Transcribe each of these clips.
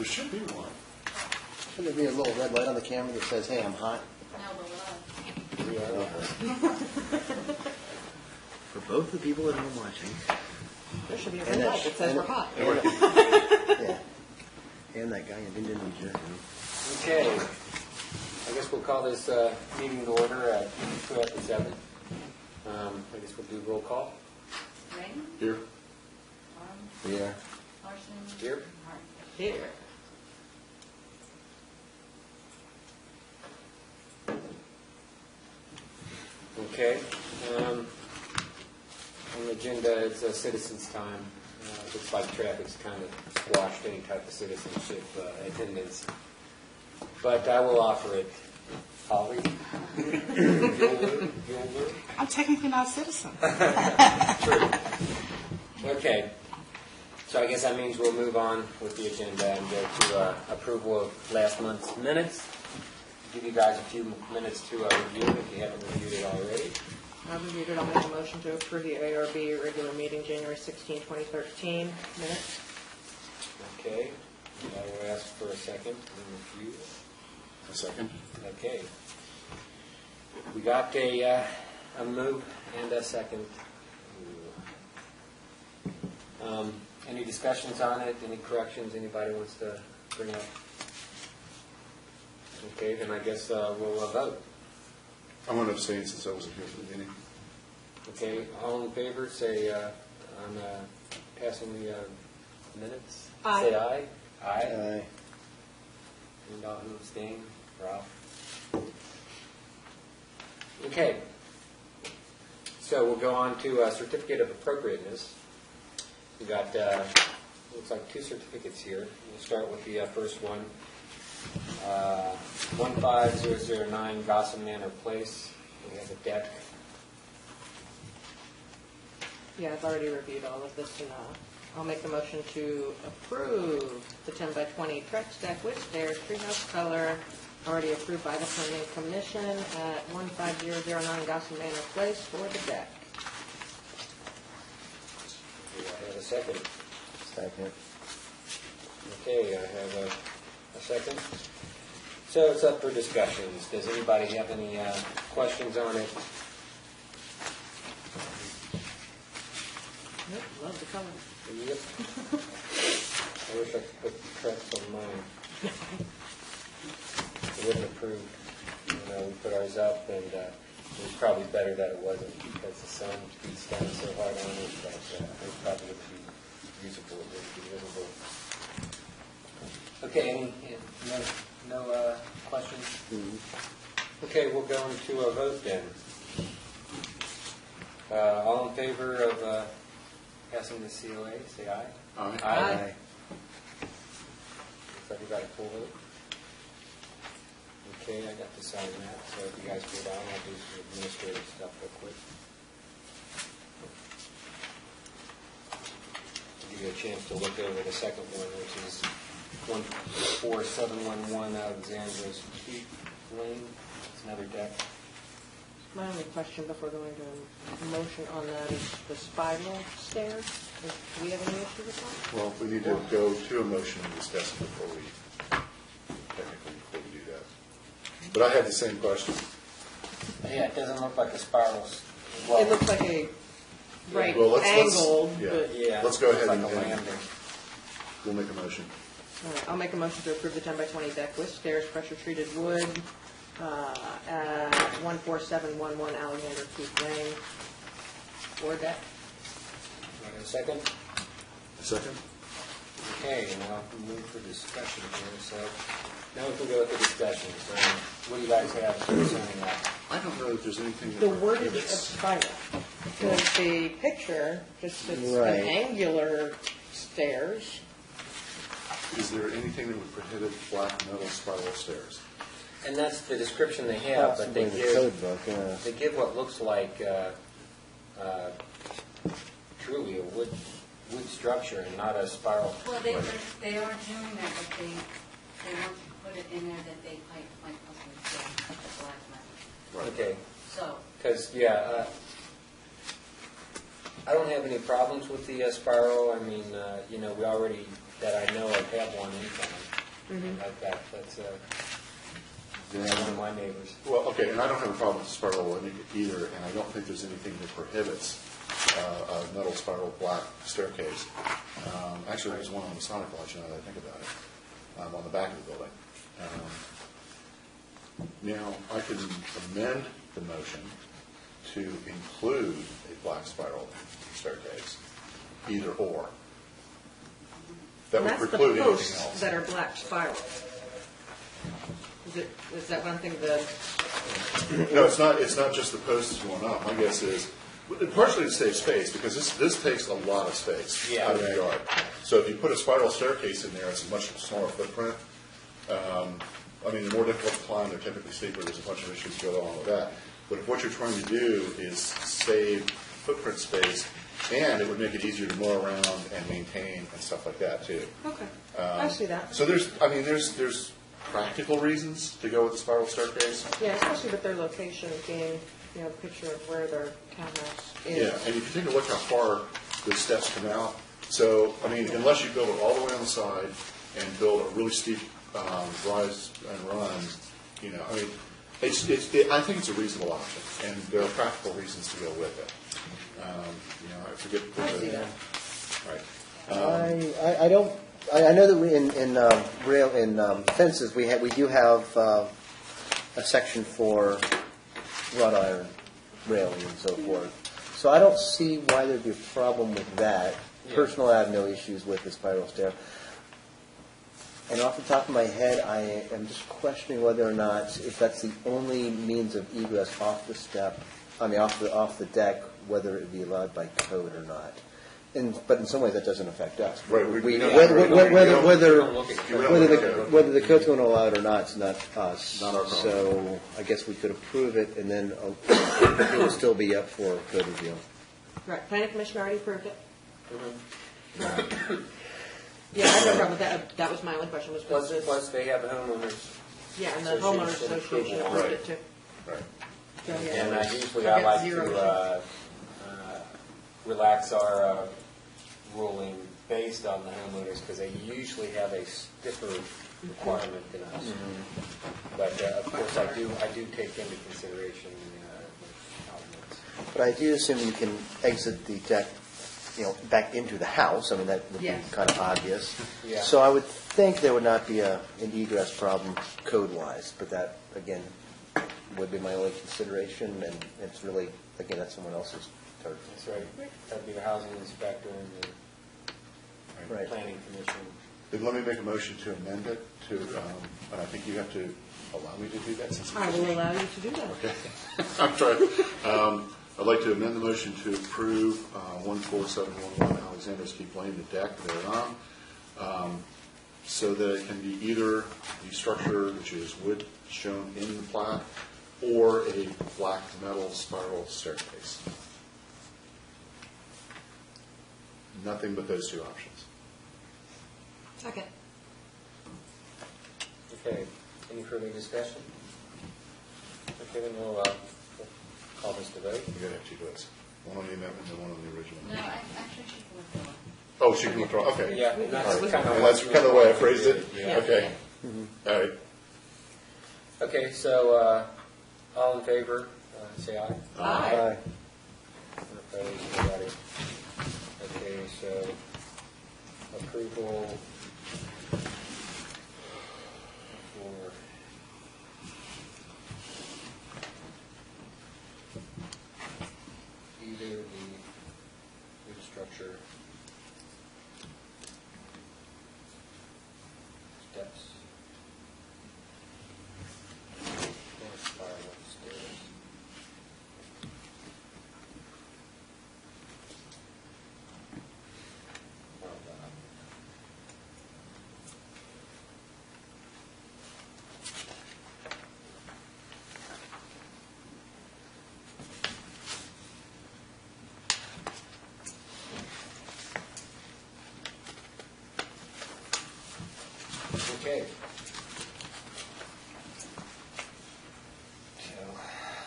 There should be one. Should there be a little red light on the camera that says, hey, I'm hot? No, we're For both the people at home watching. There should be a And red that light that says we're hot. Yeah. And that guy in Indonesia. Okay. I guess we'll call this meeting to order at 7:02. I guess we'll do roll call. Here. Rain? Yeah. Larson? Here. Here. Okay. On the agenda is citizens' time. Looks like traffic's kind of squashed any type of citizenship attendance. But I will offer it. Holly? Bueller? I'm technically not a citizen. True. Okay. So I guess that means we'll move on with the agenda and go to approval of last month's minutes. Give you guys a few minutes to review if you haven't reviewed it already. I've reviewed it. I'll make a motion to approve the ARB regular meeting January 16, 2013 minutes. Okay. I will ask for a second and review. A second. Okay. We got a move and a second. Any discussions on it? Any corrections anybody wants to bring up? Okay, then I guess we'll vote. I'm going to abstain since I wasn't here for the beginning. Okay, all in favor, say on passing the minutes. Aye. Say aye. Aye. Aye. And all who abstain, Ralph. Okay. So we'll go on to certificate of appropriateness. We got looks like two certificates here. We'll start with the first one. 15009 Gossam Manor Place. We have a deck. Yeah, I've already reviewed all of this, and I'll make the motion to approve the 10 by 20 Trex deck with stairs, treehouse color, already approved by the Planning Commission at 15009 Gossam Manor Place for the deck. Do I have a second? Second. Okay, I have a second. So it's up for discussions. Does anybody have any questions on it? Yep, love the color. Yep. I wish I could put Trex on mine. It wouldn't approve. We put ours up, and it was probably better that it wasn't because the sun beats down so hard on it. But it probably would be usable. It would be visible. Okay. No questions? Mm-hmm. Okay, we'll go into a vote then. All in favor of passing the COA, say aye. Aye. Aye. Looks like we got a full vote. Okay, I got to sign that, so if you guys go down, I'll do some administrative stuff real quick. I'll give you a chance to look over the second one, which is 14711 Alexandra Street Lane. It's another deck. My only question before going to a motion on that is the spiral stairs. Do we have any issue with that? Well, we need to go to a motion and discuss it before we do that. But I had the same question. Yeah, it doesn't look like a spiral. It looks like a right Well, angled, yeah. but Yeah. Let's go looks ahead like and- a landing. We'll make a motion. all right, I'll make a motion to approve the 10 by 20 deck with stairs, pressure-treated wood, at 14711 Alexander Keith Lane. Or deck. Want a second? A second? Okay, now we move for discussion here. So now we can go with the discussion. So what do you guys have concerning that? I don't know if there's anything that The wordage of prohibits. spiral, because the picture just says Right. an angular stairs. Is there anything that would prohibit flat metal spiral stairs? And that's the description they have, but Possibly they the give code book, yeah. they give what looks like truly a wood structure and not a spiral. Well, they are doing that, but they want to put it in there that they pipe like the black metal. Okay, So, because I don't have any problems with the spiral. I mean, we already that I know of have one in town. That's one of my neighbors. Well, okay, and I don't have a problem with the spiral either, and I don't think there's anything that prohibits a metal spiral black staircase. Actually, there's one on the Sonic Lodge, now that I think about it, on the back of the building. Now, I can amend the motion to include a black spiral staircase, either or. That would And that's the preclude anything posts else. that are black spirals. Is that one thing the, No, it's not just the posts going up. My guess is, partially to save space, because this takes a lot of space Yeah. out of the yard. So if you put a spiral staircase in there, it's a much smaller footprint. I mean, the more difficult to climb, they're typically steeper, there's a bunch of issues go along with that. But if what you're trying to do is save footprint space, and it would make it easier to mow around and maintain and stuff like that, too. okay, I see that. So there's practical reasons to go with the spiral staircase. Yeah, especially with their location being, you know, a picture of where their townhouse is. Yeah, and if you take a look how far the steps come out, so, I mean, unless you build it all the way on the side and build a really steep rise and run, you know, I mean, I think it's a reasonable option, and there are practical reasons to go with it. You know, I forget. I see that. Right. I don't, I know that we, in fences, we do have a section for wrought iron railing and so forth. So I don't see why there'd be a problem with that. Yeah. Personally, I have no issues with the spiral stair. And off the top of my head, I am just questioning whether or not, if that's the only means of egress off the step, I mean, off the deck, whether it be allowed by code or not. But in some ways, that doesn't affect us. Right, we don't- Whether the code's going to allow it or not, it's not us. Not our problem. So I guess we could approve it, and then it will still be up for code review. Right, planning commission already approved it. Mm-hmm. Yeah, I have no problem with that. That was my only question, was Plus, this. plus they have the Yeah, and the homeowners Association association approval. approved it too. Right. So, yeah. And usually I I got like zero to relax our ruling based on the homeowners, because they usually have a stiffer requirement than us. But of course, I do take into consideration the elements. But I do assume you can exit the deck, you know, back into the house. I mean, that would be Yes. kind of obvious. Yeah. So I would think there would not be an egress problem code-wise, but that, again, would be my only consideration, and it's really, again, that's someone else's turf. That's right. That'd be the housing inspector and the Right. planning commission. Then let me make a motion to amend it to, and I think you have to allow me to do that since. I will allow you to do that. Okay. I'm trying. I'd like to amend the motion to approve 14711 Alexander's Keep Lane, the deck thereon, so that it can be either the structure, which is wood shown in the plat, or a black metal spiral staircase. Nothing but those two options. Okay. Okay, any further discussion? Okay, then we'll call this to vote. You gotta have two votes. One on the amendment and one on the original. No, actually, she can withdraw. Oh, she can withdraw, okay. Yeah, and that's All right. kind of. And that's kind of the way I phrased it? Yeah. Okay. All right. Okay, so, all in favor, say aye. Aye. Opposed, nobody. Okay, so approval for either the wood structure steps or spiral stairs. Okay. So,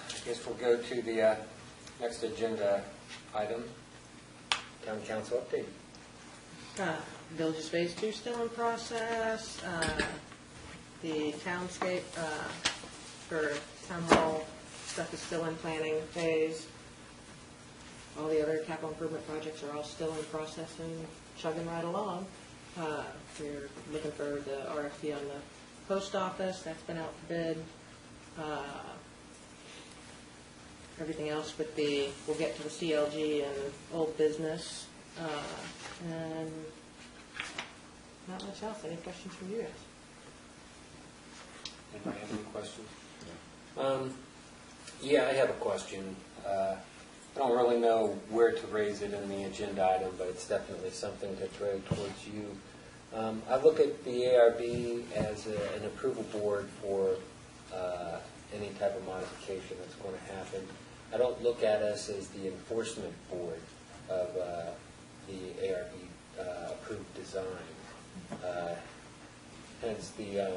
I guess we'll go to the next agenda item, town council update. Villages Phase 2 still in process. The townscape for town hall stuff is still in planning phase. All the other capital improvement projects are all still in process and chugging right along. We're looking for the RFP on the post office. That's been out for bid. Everything else with we'll get to the CLG and old business. And not much else. Any questions from you guys? Anybody have any questions? Yeah, I have a question. I don't really know where to raise it in the agenda item, but it's definitely something to throw towards you. I look at the ARB as an approval board for any type of modification that's going to happen. I don't look at us as the enforcement board of the ARB approved design. Hence the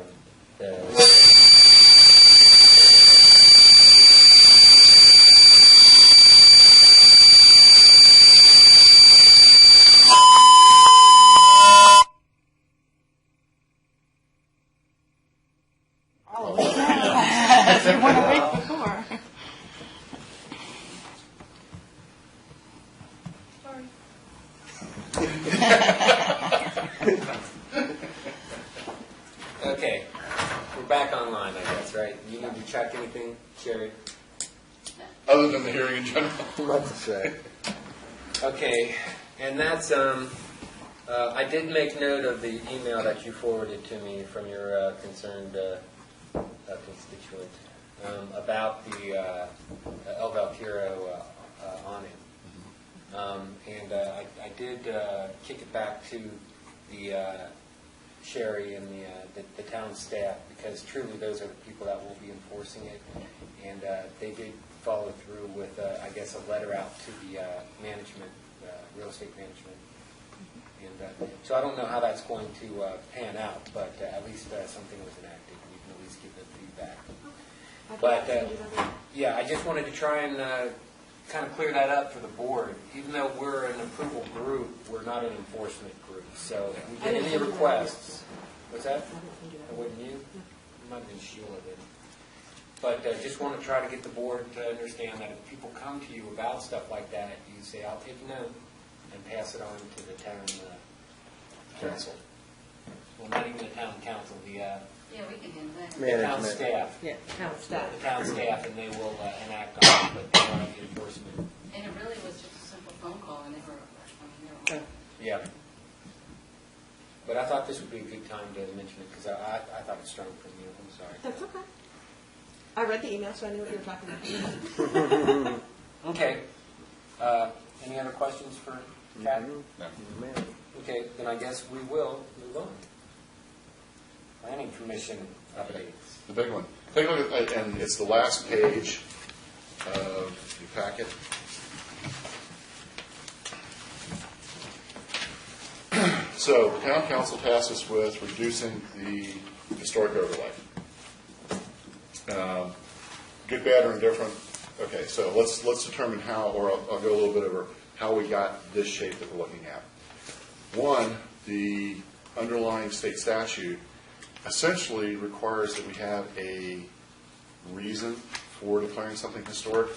You want to wait before. Okay, we're back online, I guess, right? You need to check anything, Sherry? Other than the hearing in general. What to say? Okay, and that's, I did make note of the email that you forwarded to me from your concerned constituent about the El Valtiro awning. And I did kick it back to the Sherry and the town staff, because truly those are the people that will be enforcing it. And they did follow through with, I guess, a letter out to the management, real estate management. And so I don't know how that's going to pan out, but at least something was enacted. We can at least give them feedback. But yeah, I just wanted to try and kind of clear that up for the board. Even though we're an approval group, we're not an enforcement group. So if we get any requests, what's that? Wouldn't you? It might have been Sheila then. But just want to try to get the board to understand that if people come to you about stuff like that, you say, I'll take note and pass it on to the town council. Well, not even the town council, the Yeah, we can handle that. the town Management. staff. Yeah, town staff. The town staff, and they will enact on it, but they won't be enforcement. And it really was just a simple phone call, and they were, I mean, Yeah. But I thought this would be a good time to mention it, because I thought it strong from you. I'm sorry. That's okay. I read the email, so I knew what you were talking about. Okay. Any other questions for Kat? No. Okay, then I guess we will move on. Planning Commission updates. The big one. Take a look at, and it's the last page of your packet. So, the town council tasked us with reducing the historic overlay. Good, bad, or indifferent? Okay, so let's determine how, or I'll go a little bit over how we got this shape that we're looking at. One, the underlying state statute essentially requires that we have a reason for declaring something historic.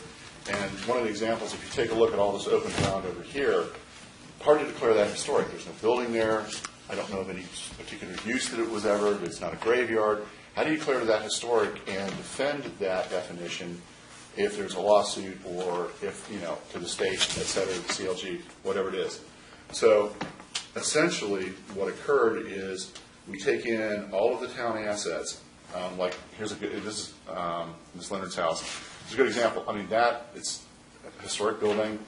And one of the examples, if you take a look at all this open ground over here, hard to declare that historic. There's no building there. I don't know of any particular use that it was ever. It's not a graveyard. How do you declare that historic and defend that definition if there's a lawsuit or if, to the state, et cetera, the CLG, whatever it is? So essentially what occurred is we take in all of the town assets, like this is Ms. Leonard's house. It's a good example. I mean, it's a historic building.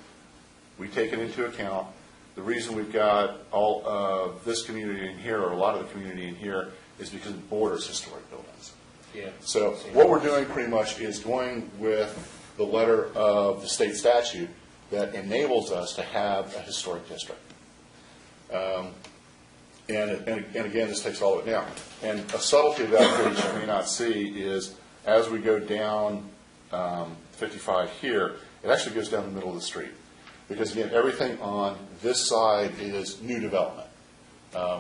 We take it into account. The reason we've got all of this community in here, or a lot of the community in here, is because it borders historic buildings. Yeah. So what we're doing pretty much is going with the letter of the state statute that enables us to have a historic district. And again, this takes all of it down. And a subtlety of that page you may not see is as we go down 55 here, it actually goes down the middle of the street. Because again, everything on this side is new development.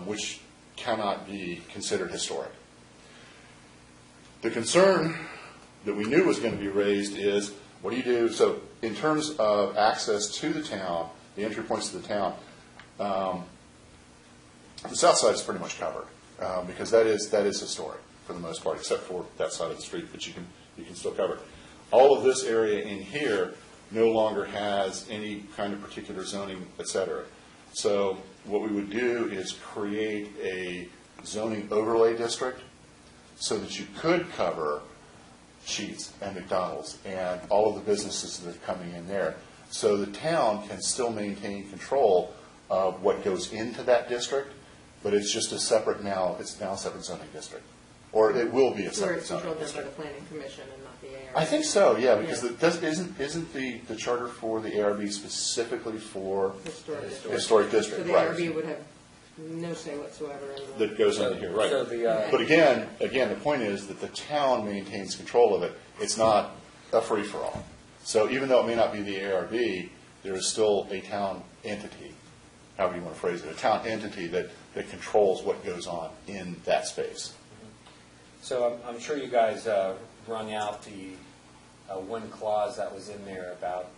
which cannot be considered historic. The concern that we knew was going to be raised is, what do you do? So in terms of access to the town, the entry points to the town, the south side is pretty much covered, because that is historic for the most part, except for that side of the street, but you can still cover it. All of this area in here no longer has any kind of particular zoning, et cetera. So what we would do is create a zoning overlay district so that you could cover Sheetz and McDonald's and all of the businesses that are coming in there. So the town can still maintain control of what goes into that district, but it's just a separate it's now a separate zoning district. Or it will be a Where separate it's zoning controlled by district. the planning commission and not the ARB. I think so, yeah, because Yeah. isn't the charter for the ARB specifically for Historic district. historic So district, the right? ARB would have no say whatsoever in the. That goes under here, right. So the, But again, the point is that the town maintains control of it. It's not a free-for-all. So even though it may not be the ARB, there is still a town entity, however you want to phrase it, a town entity that controls what goes on in that space. So I'm sure you guys wrung out the one clause that was in there about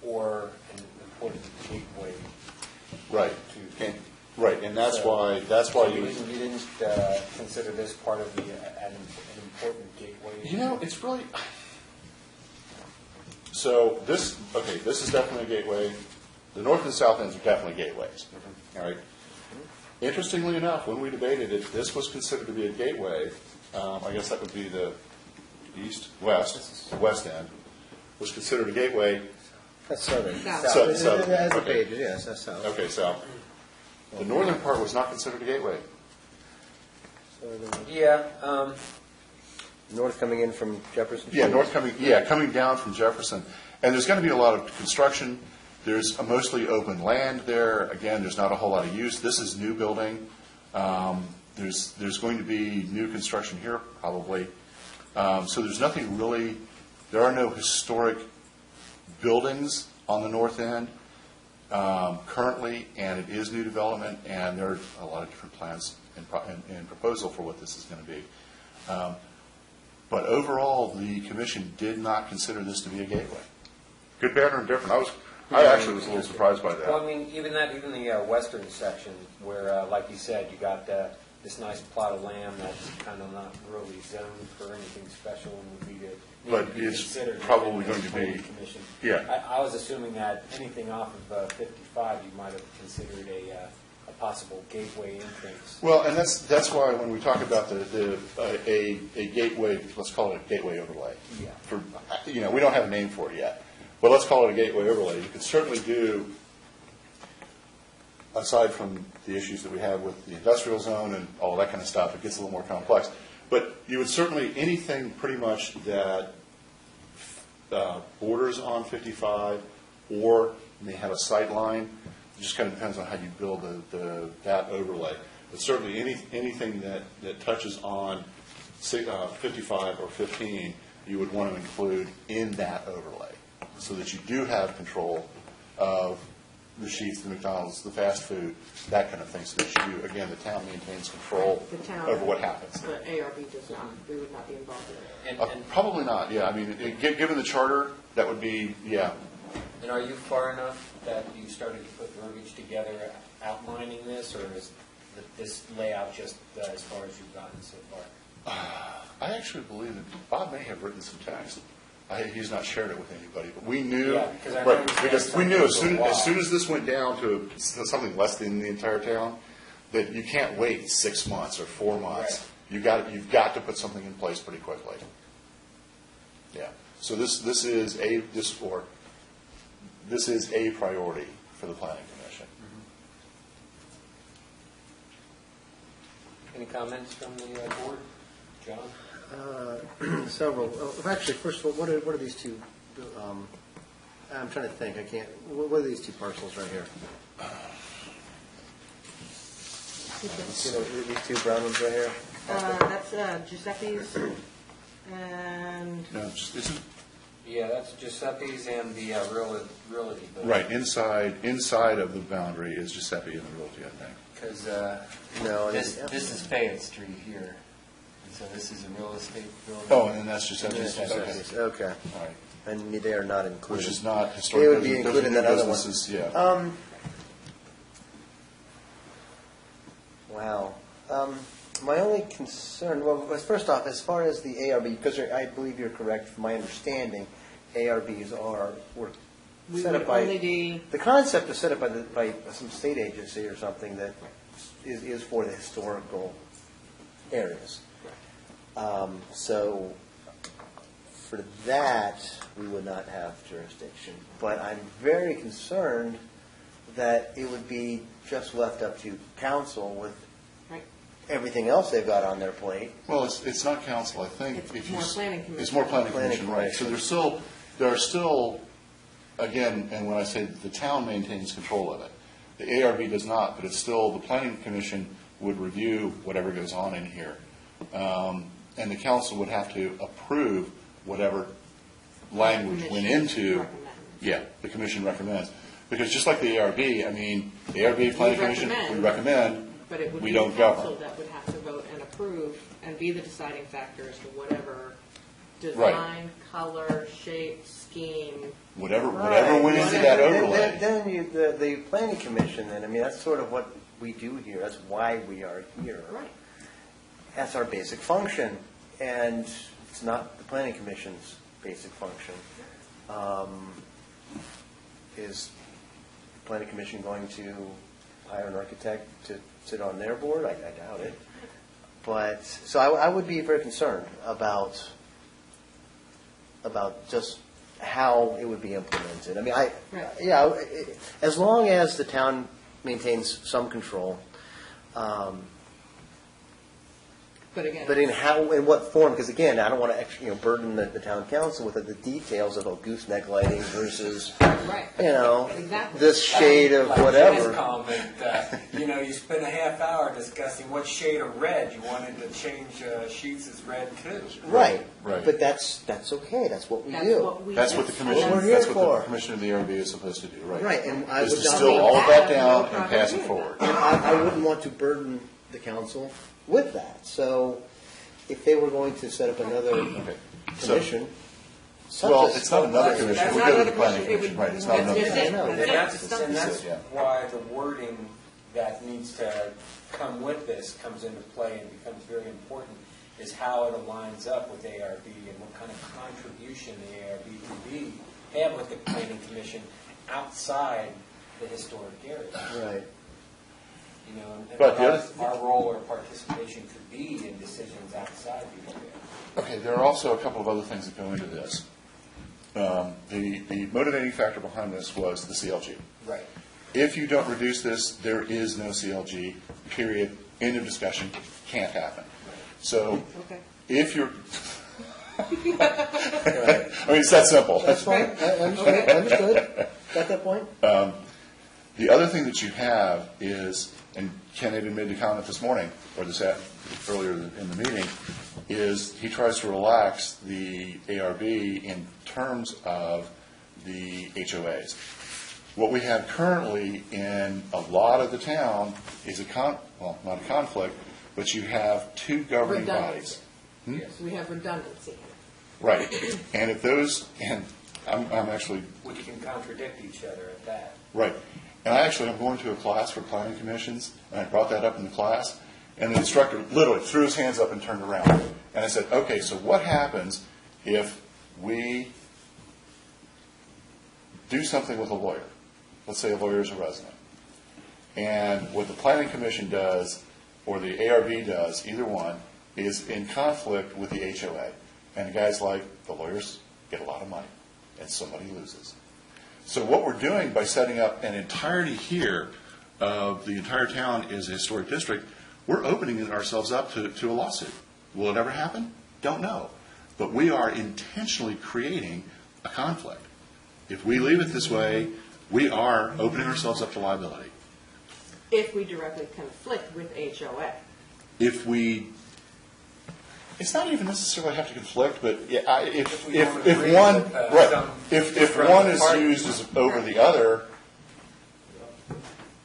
or an important gateway. Right. Right, and that's So- why So you. you didn't consider this part of an important gateway? You know, it's really, so this is definitely a gateway. The north and south ends are definitely gateways, all right? Interestingly enough, when we debated it, this was considered to be a gateway. I guess that would be the west end, was considered a gateway. That's southern. South. Southern, It has the okay. pages, yes, that's south. Okay, south. The northern part was not considered a gateway. Yeah, North coming in from Jefferson. Yeah, Street. coming down from Jefferson. And there's going to be a lot of construction. There's a mostly open land there. Again, there's not a whole lot of use. This is new building. There's going to be new construction here, probably. So there's nothing really, there are no historic buildings on the north end currently, and it is new development, and there are a lot of different plans and proposal for what this is going to be. But overall, the commission did not consider this to be a gateway. Good, bad, or indifferent. I actually was a little surprised by well, I that. mean, even the western section where, like you said, you got this nice plot of land that's kind of not really zoned for anything special and would be But it's considered probably within the going to be- planning commission. yeah. I was assuming that anything off of 55, you might have considered a possible gateway entrance. Well, and that's why when we talk about a gateway, let's call it a gateway overlay. Yeah. For, we don't have a name for it yet, but let's call it a gateway overlay. You could certainly do, aside from the issues that we have with the industrial zone and all that kind of stuff, it gets a little more complex. But you would certainly, anything pretty much that borders on 55 or may have a sight line, it just kind of depends on how you build that overlay. But certainly anything that touches on 55 or 15, you would want to include in that overlay so that you do have control of the Sheetz, the McDonald's, the fast food, that kind of thing, so that you, again, the town maintains control The town. over what happens. The ARB does not, we would not be involved in it. And Probably not, yeah. I mean, given the charter, that would be, yeah. And are you far enough that you started to put verbiage together outlining this, or is this layout just as far as you've gotten so far? I actually believe that Bob may have written some text. He's not shared it with anybody, but we knew, Yeah, because I right, remember you because had we knew as something for a soon while. as this went down to something less than the entire town, that you can't wait 6 months or 4 months. Right. You've got to put something in place pretty quickly. Yeah. So this is a priority for the planning commission. Any comments from the board? John? Several. Actually, first of all, what are these two? I'm trying to think. I can't. What are these two parcels right here? See these two brown ones right here? That's Giuseppe's and, No, isn't Yeah, that's Giuseppe's and the realty building. right inside of the boundary is Giuseppe and the Realty, I think. Because No, this is Fayette Street here, and so this is a real estate building. Oh, and then that's just, okay, Okay. all right. And they are not included. Which is not They historic. would be Those are included in new that other one. businesses, Yeah. Wow. My only concern, well, first off, as far as the ARB, because I believe you're correct, from my understanding, ARBs were We set would up by, only be, the concept is set up by some state agency or something that is for the historical areas. So for that, we would not have jurisdiction. But I'm very concerned that it would be just left up to council with right, everything else they've got on their plate. Well, it's not council, I think. It's if you more s- planning commission. It's more planning Planning commission, right. So commission. there are still, again, and when I say the town maintains control of it, the ARB does not, but it's still, the planning commission would review whatever goes on in here. And the council would have to approve whatever language went Commission into, recommends. yeah, the commission recommends. Because just like the ARB, I mean, the ARB planning commission, we recommend, but it would we be the don't govern. council that would have to vote and approve and be the deciding factor as to whatever Right. design, color, shape, scheme. Whatever Right. went into that Then- overlay. Then the planning commission, then, I mean, that's sort of what we do here. That's why we are here. Right. That's our basic function, and it's not the planning commission's basic function. Is the planning commission going to hire an architect to sit on their board? I doubt it. But, so I would be very concerned about just how it would be implemented. I mean, Right. as long as the town maintains some control, But again. but in what form? Because again, I don't want to burden the town council with the details of gooseneck lighting versus, Right. Exactly. this shade of Like whatever. Jen's comment, you spent a half hour discussing what shade of red you wanted to change sheets as red too. Right. Right. But that's okay. That's what we That's do. what we That's do. what the commission, We're here that's what for. the commission of the ARB is supposed to do, right? Right, and I Is would to not distill make all of that that down no and pass it problem. forward. And I wouldn't want to burden the council with that. So if they were going to set up another Okay. So, commission, such well, as- it's not another commission, That's we not go to another the planning commission. It commission, would- right, it's not that's another just commission. it. I know. And that's Yeah. why the wording that needs to come with this comes into play and becomes very important, is how it aligns up with ARB and what kind of contribution the ARB would have with the planning commission outside the historic area. Right. And But the what other- our role or participation could be in decisions outside the area. Okay, there are also a couple of other things that go into this. The motivating factor behind this was the CLG. Right. If you don't reduce this, there is no CLG, period, end of discussion, can't happen. So Okay. if you're, I mean, it's that simple. That's fine. I understood. Got that point? The other thing that you have is, and Ken even made the comment this morning, or earlier in the meeting, is he tries to relax the ARB in terms of the HOAs. What we have currently in a lot of the town is not a conflict, but you have two governing bodies. Redundancy. We have redundancy. Right. And if those, and I'm actually, Which can contradict each other at that. right. And I'm going to a class for planning commissions, and I brought that up in the class, and the instructor literally threw his hands up and turned around. And I said, okay, so what happens if we do something with a lawyer? Let's say a lawyer is a resident. And what the planning commission does, or the ARB does, either one, is in conflict with the HOA. And the guy's like, the lawyers get a lot of money, and somebody loses. So what we're doing by setting up an entirety here of the entire town is a historic district, we're opening ourselves up to a lawsuit. Will it ever happen? Don't know. But we are intentionally creating a conflict. If we leave it this way, we are opening ourselves up to liability. If we directly conflict with HOA. If we, it's not even necessarily have to conflict, but yeah, if we don't if agree one, with, right, some if different one is parties. used as over the other,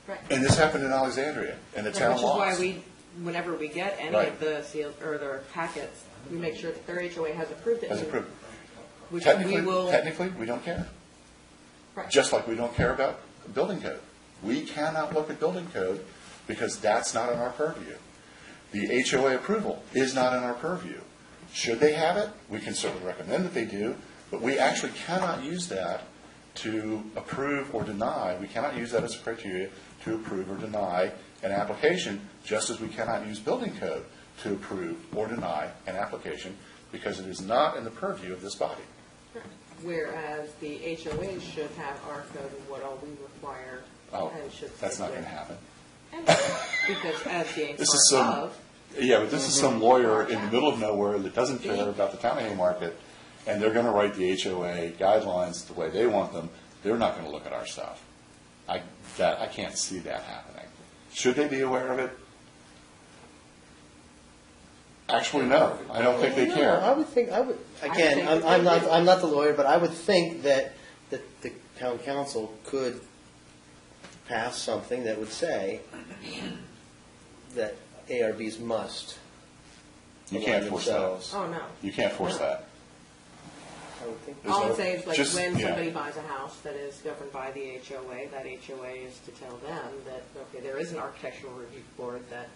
Right. And this happened in Alexandria, and the town Which is why lost. whenever we get any Right. of the sealed, or the packets, we make sure that their HOA has approved it. As approved. Which we will. Technically, we don't care. Right. Just like we don't care about building code. We cannot look at building code because that's not in our purview. The HOA approval is not in our purview. Should they have it? We can certainly recommend that they do, but we actually cannot use that to approve or deny. We cannot use that as a criteria to approve or deny an application, just as we cannot use building code to approve or deny an application, because it is not in the purview of this body. Whereas the HOAs should have our code and what all we require Oh, and should. that's stick not going with. to happen. Because as being This is part some, of, yeah, but this is some lawyer in the middle of nowhere that doesn't care about the town of Haymarket, and they're going to write the HOA guidelines the way they want them. They're not going to look at our stuff. I can't see that happening. Should they be aware of it? Actually, no. I don't think they No, I care. would think, again, think that I'm they not, do. I'm not the lawyer, but I would think that the town council could pass something that would say that ARBs must You align can't force that. themselves. oh, no. You can't force that. I would think. There's All no- I'm saying is like just- when yeah. somebody buys a house that is governed by the HOA, that HOA is to tell them that, okay, there is an architectural review board that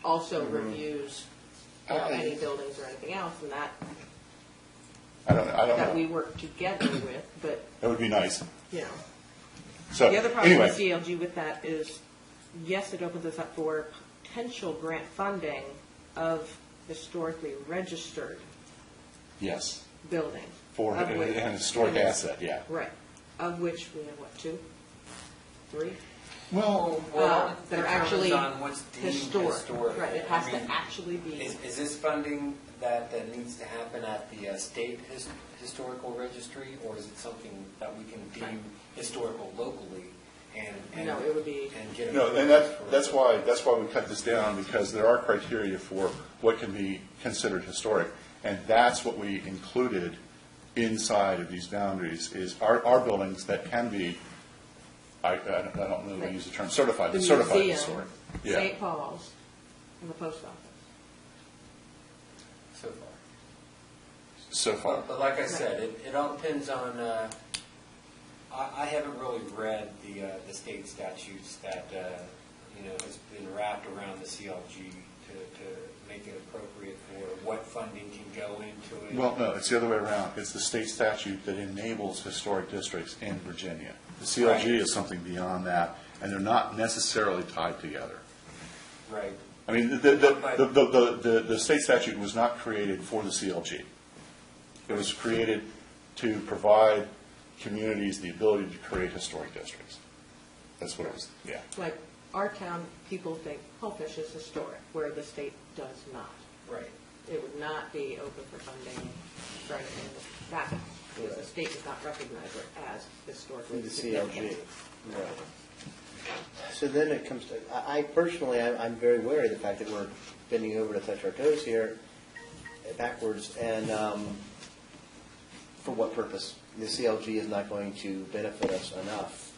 also reviews any buildings or anything else, and that I don't we know. work together with, but, That would be nice. you know. So, The other problem anyway, with CLG with that is, yes, it opens us up for potential grant funding of historically registered yes, buildings. for of which- an historic asset, yeah. Right, of which we have, what, 2? 3? Well, That are actually on what's deemed historic. Right, it has I to mean, actually be. Is this funding that needs to happen at the state historical registry, or is it something that we can deem historical locally and No, it would be- and get no, approved and for- that's why we cut this down, because there are criteria for what can be considered historic, and that's what we included inside of these boundaries, is our buildings that can be, I don't know if I use the term certified, The but certified museum, historic. Yeah, St. Paul's, and the post office. so far. so far. But like I said, it all depends on, I haven't really read the state statutes that, has been wrapped around the CLG to make it appropriate for what funding can go into it. Well, no, it's the other way around. It's the state statute that enables historic districts in Virginia. The CLG Right. is something beyond that, and they're not necessarily tied together. Right. I mean, the state statute was not created for the CLG. It was created to provide communities the ability to create historic districts. That's what it was, yeah. Like, our town, people think Hillfish is historic, where the state does not. Right. It would not be open for funding for anything with that, because the state does not recognize it as historically The significant. CLG. Right. So then it comes to, I personally, I'm very wary of the fact that we're bending over to touch our toes here backwards, and for what purpose? The CLG is not going to benefit us enough.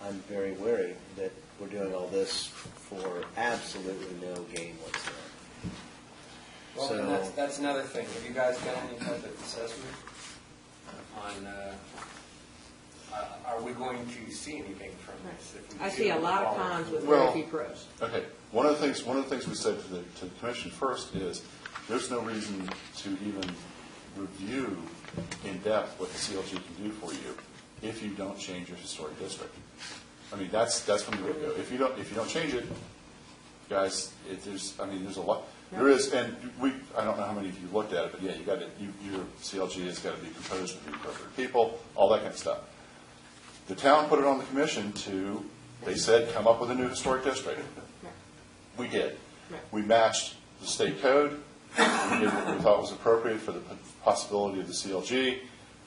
I'm very wary that we're doing all this for absolutely no gain whatsoever. Well, So- and that's another thing. Have you guys done any type of assessment on, are we going to see anything from this? If we I do see a lot of follow cons through? with Well- very few pros. Okay, one of the things we said to the commission first is, there's no reason to even review in depth what the CLG can do for you if you don't change your historic district. I mean, that's from the get-go. If you don't change it, guys, there's a lot, there is, and I don't know how many of you looked at it, but yeah, your CLG has got to be composed of the appropriate people, all that kind of stuff. The town put it on the commission they said, come up with a new historic district. We did. Right. We matched the state code. We did what we thought was appropriate for the possibility of the CLG.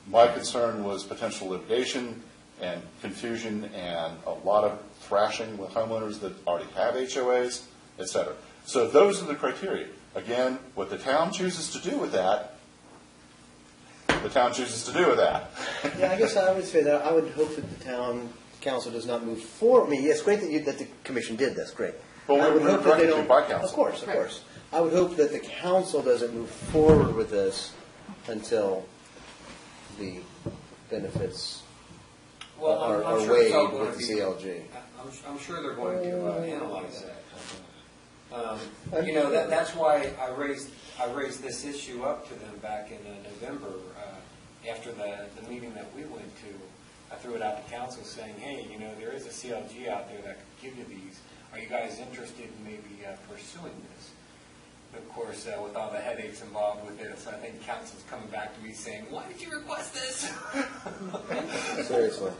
My concern was potential litigation and confusion and a lot of thrashing with homeowners that already have HOAs, et cetera. So those are the criteria. Again, what the town chooses to do with that, the town chooses to do with that. Yeah, I guess I would say that I would hope that the town council does not move forward, I mean, it's great that the commission did this, great. Well, I would we're hope that they directed to don't- by council. Of course, of Right. course. I would hope that the council doesn't move forward with this until the benefits Well, are I'm sure it's weighed all going with to the be. CLG. I'm sure they're going to analyze that. You know, that's why I raised this issue up to them back in November, after the meeting that we went to. I threw it out to council saying, hey, you know, there is a CLG out there that could give you these. Are you guys interested in maybe pursuing this? Of course, with all the headaches involved with this, I think council's coming back to me saying, why did you request this? Seriously.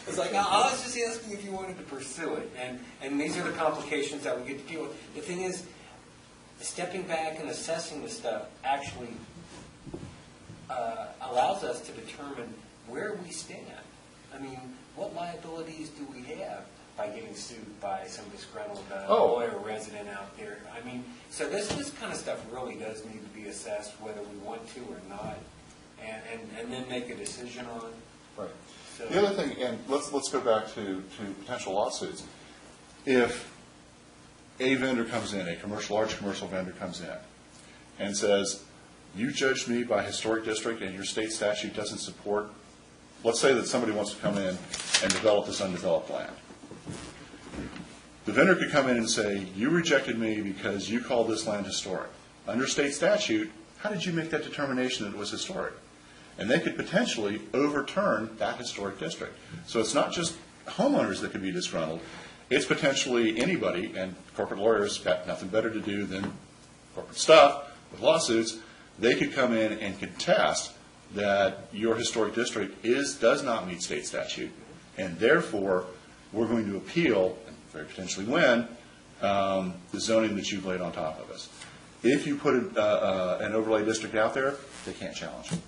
It's like, no, I was just asking if you wanted to pursue it. And these are the complications that we get to deal with. The thing is, stepping back and assessing this stuff actually allows us to determine where we stand. I mean, what liabilities do we have by getting sued by some disgruntled lawyer resident out there? I mean, so this kind of stuff really does need to be assessed, whether we want to or not, and then make a decision on. Right. So, The other thing, and let's go back to potential lawsuits. If a vendor comes in, large commercial vendor comes in, and says, you judged me by historic district and your state statute doesn't support, let's say that somebody wants to come in and develop this undeveloped land. The vendor could come in and say, you rejected me because you called this land historic. Under state statute, how did you make that determination that it was historic? And they could potentially overturn that historic district. So it's not just homeowners that could be disgruntled. It's potentially anybody, and corporate lawyers got nothing better to do than corporate stuff with lawsuits. They could come in and contest that your historic district does not meet state statute, and therefore we're going to appeal, and very potentially win, the zoning that you've laid on top of us. If you put an overlay district out there, they can't challenge it.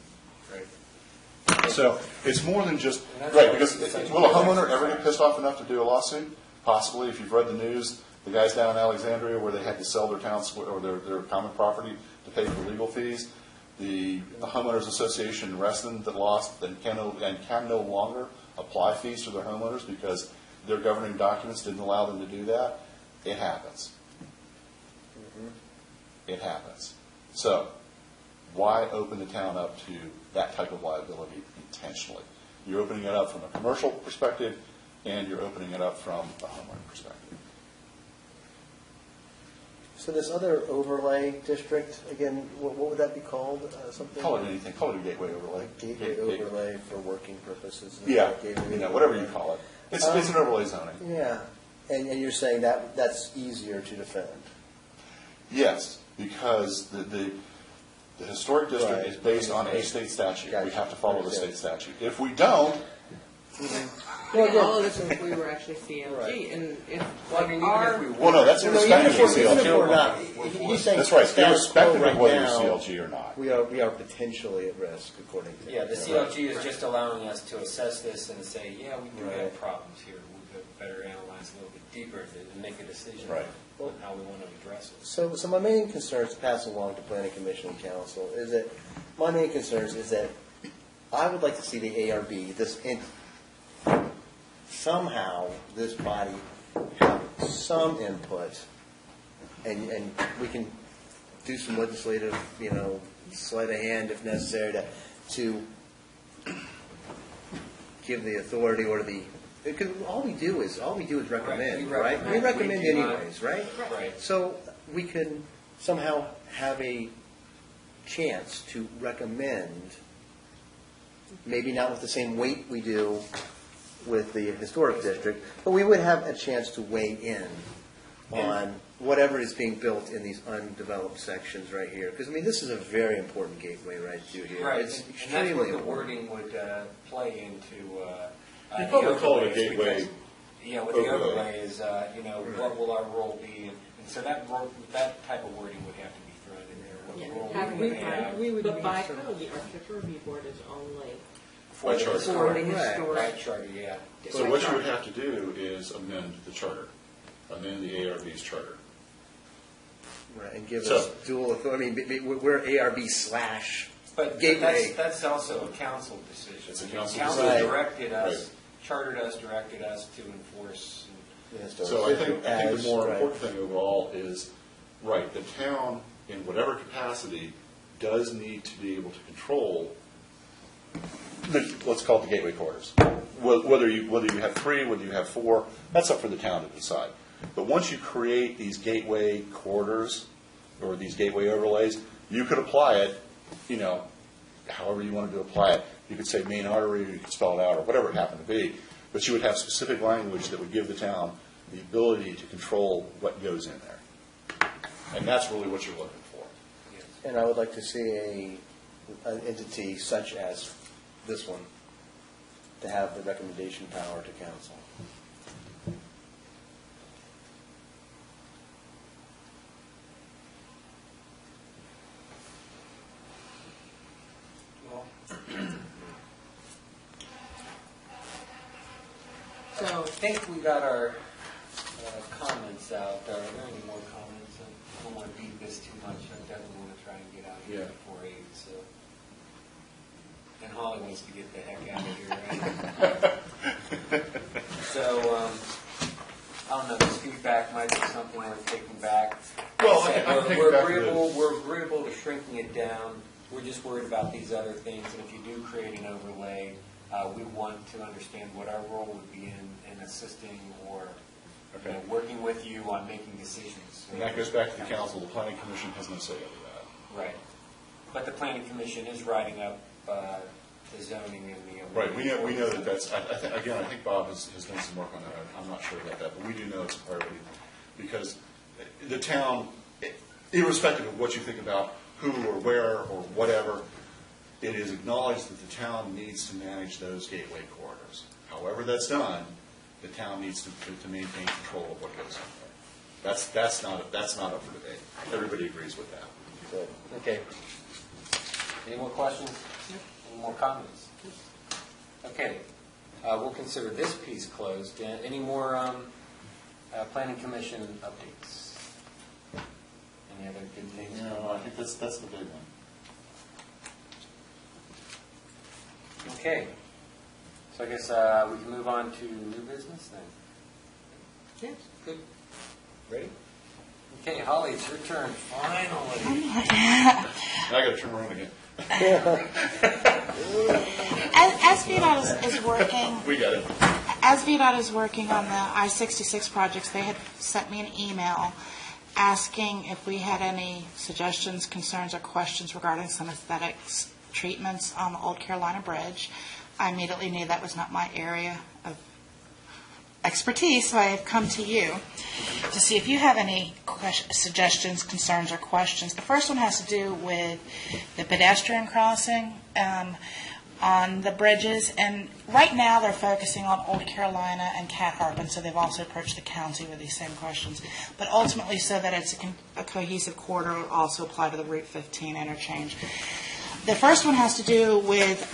So it's more than just, right, because will a homeowner ever get pissed off enough to do a lawsuit? Possibly. If you've read the news, the guys down in Alexandria where they had to sell their town or their common property to pay for legal fees, the homeowners association in Reston that lost and can no longer apply fees to their homeowners because their governing documents didn't allow them to do that. It happens. It happens. So why open the town up to that type of liability intentionally? You're opening it up from a commercial perspective, and you're opening it up from a homeowner perspective. So this other overlay district, again, what would that be called? Something? Call it anything. Call it a gateway overlay. Gateway overlay for working purposes. Yeah, Gateway whatever you call it. It's an overlay zoning. Yeah, and you're saying that's easier to defend. Yes, because the historic district Right. is based on a state statute. Gotcha. We have to follow the Understand. state statute. If we don't, Again, all of this if we were actually CLG, Right. and if well, I mean, even our, if we well, no, that's Even irrespective of if CLG. we're not, he's saying That's right, status quo irrespective right of whether now, you're CLG or not. we are potentially at risk, according to. Yeah, the CLG is just allowing us to assess this and say, yeah, we do Right. have problems here. We could better analyze a little bit deeper and make a decision Right. on how we want to address it. So my main concerns passing along to planning commission and council is that, my main concerns is that I would like to see the ARB, somehow this body have some input, and we can do some legislative, sleight of hand if necessary to give the authority or because all we do is recommend, Right, right? We recommend We do not- anyways, right? Right. So we can somehow have a chance to recommend, maybe not with the same weight we do with the historic district, but we would have a chance to weigh in on whatever is being built in these undeveloped sections right here. Because, this is a very important gateway right through here. Right, It's and that's extremely what the important. wording would play into. You probably call it a overlays, gateway because, yeah, with the overlay. overlay is, what will our role be? And so that type of wording would have to be thrown in there. What yeah, role we would have. but by code, the architecture review board is only By charter. for the Correct. Right, historic. charter, yeah. So what you would have to do is amend the charter, amend the ARB's charter. Right, and give So- us dual authority. We're ARB / But gateway. that's also a council decision. It's a council Council decision. directed us chartered us, directed us to enforce. Yes, So I think the more right. important thing overall is, right, the town, in whatever capacity, does need to be able to control, let's call it the gateway corridors. Whether you have 3, whether you have 4, that's up for the town to decide. But once you create these gateway corridors or these gateway overlays, you could apply it, however you wanted to apply it. You could say main artery, or you could spell it out, or whatever it happened to be. But you would have specific language that would give the town the ability to control what goes in there. And that's really what you're looking for. And I would like to see an entity such as this one to have the recommendation power to council. So I think we got our comments out. Are there any more comments? I don't want to beat this too much. I definitely want to try and get out of here Yeah. before 8. So. And Holly wants to get the heck out of here, right? So, I don't know, this feedback might be something worth taking back. Well, I said, I can take we're it back to agreeable. We're agreeable to shrinking it down. We're just worried about these other things. And if you do create an overlay, we want to understand what our role would be in assisting or working with you on making decisions. And that goes back to the council. The planning commission has no say over that. Right. But the planning commission is writing up the zoning and the... Right, we know that that's, I think Bob has done some work on that. I'm not sure about that, but we do know it's a priority. Because the town, irrespective of what you think about who or where or whatever, it is acknowledged that the town needs to manage those gateway corridors. However that's done, the town needs to maintain control of what goes in there. That's not up for debate. Everybody agrees with that. Good. Okay. Any more questions? Any more comments? Okay. We'll consider this piece closed. Any more planning commission updates? Any other good things? No, I think that's the big one. Okay. So I guess we can move on to new business then. Yes. Good. Ready? Okay, Holly, it's your turn. Finally. Now I got to turn around again. As VDOT is working, We got it. as VDOT is working on the I-66 projects, they had sent me an email asking if we had any suggestions, concerns, or questions regarding some aesthetics treatments on the Old Carolina Bridge. I immediately knew that was not my area of expertise, so I have come to you to see if you have any suggestions, concerns, or questions. The first one has to do with the pedestrian crossing on the bridges, and right now they're focusing on Old Carolina and Cat Harpin, so they've also approached the county with these same questions. But ultimately, so that it's a cohesive corridor, will also apply to the Route 15 interchange. The first one has to do with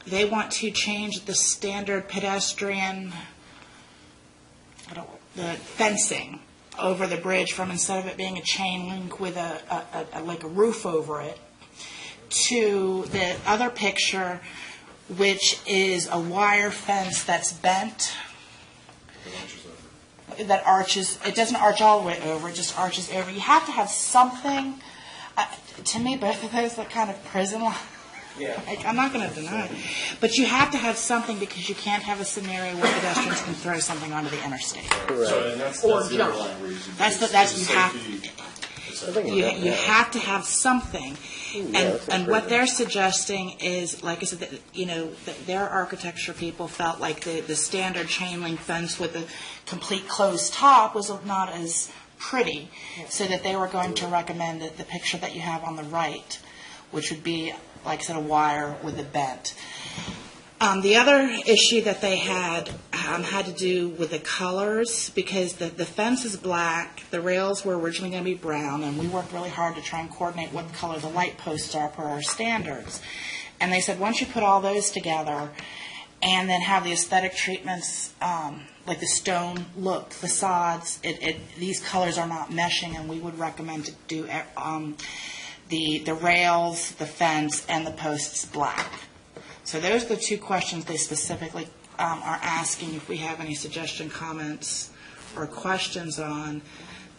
they want to change the standard pedestrian the fencing over the bridge from, instead of it being a chain link with like a roof over it, to the other picture, which is a wire fence that's bent, that arches. It doesn't arch all the way over, it just arches over. You have to have something. To me, both of those look kind of prison-like. Yeah. I'm not going to deny it. But you have to have something, because you can't have a scenario where pedestrians can throw something onto the interstate. So, and that's Or the jump. underlying reason. That's It's you have. safety. You have to have something. that's And what crazy. they're suggesting is, like I said, that their architecture people felt like the standard chain link fence with the complete closed top was not as pretty, so that they were going to recommend the picture that you have on the right, which would be, like I said, a wire with a bent. The other issue that they had to do with the colors, because the fence is black, the rails were originally going to be brown, and we worked really hard to try and coordinate what color the light posts are per our standards. And they said once you put all those together and then have the aesthetic treatments, like the stone look, facades, these colors are not meshing, and we would recommend to do the rails, the fence, and the posts black. So those are the two questions they specifically are asking if we have any suggestion, comments, or questions on,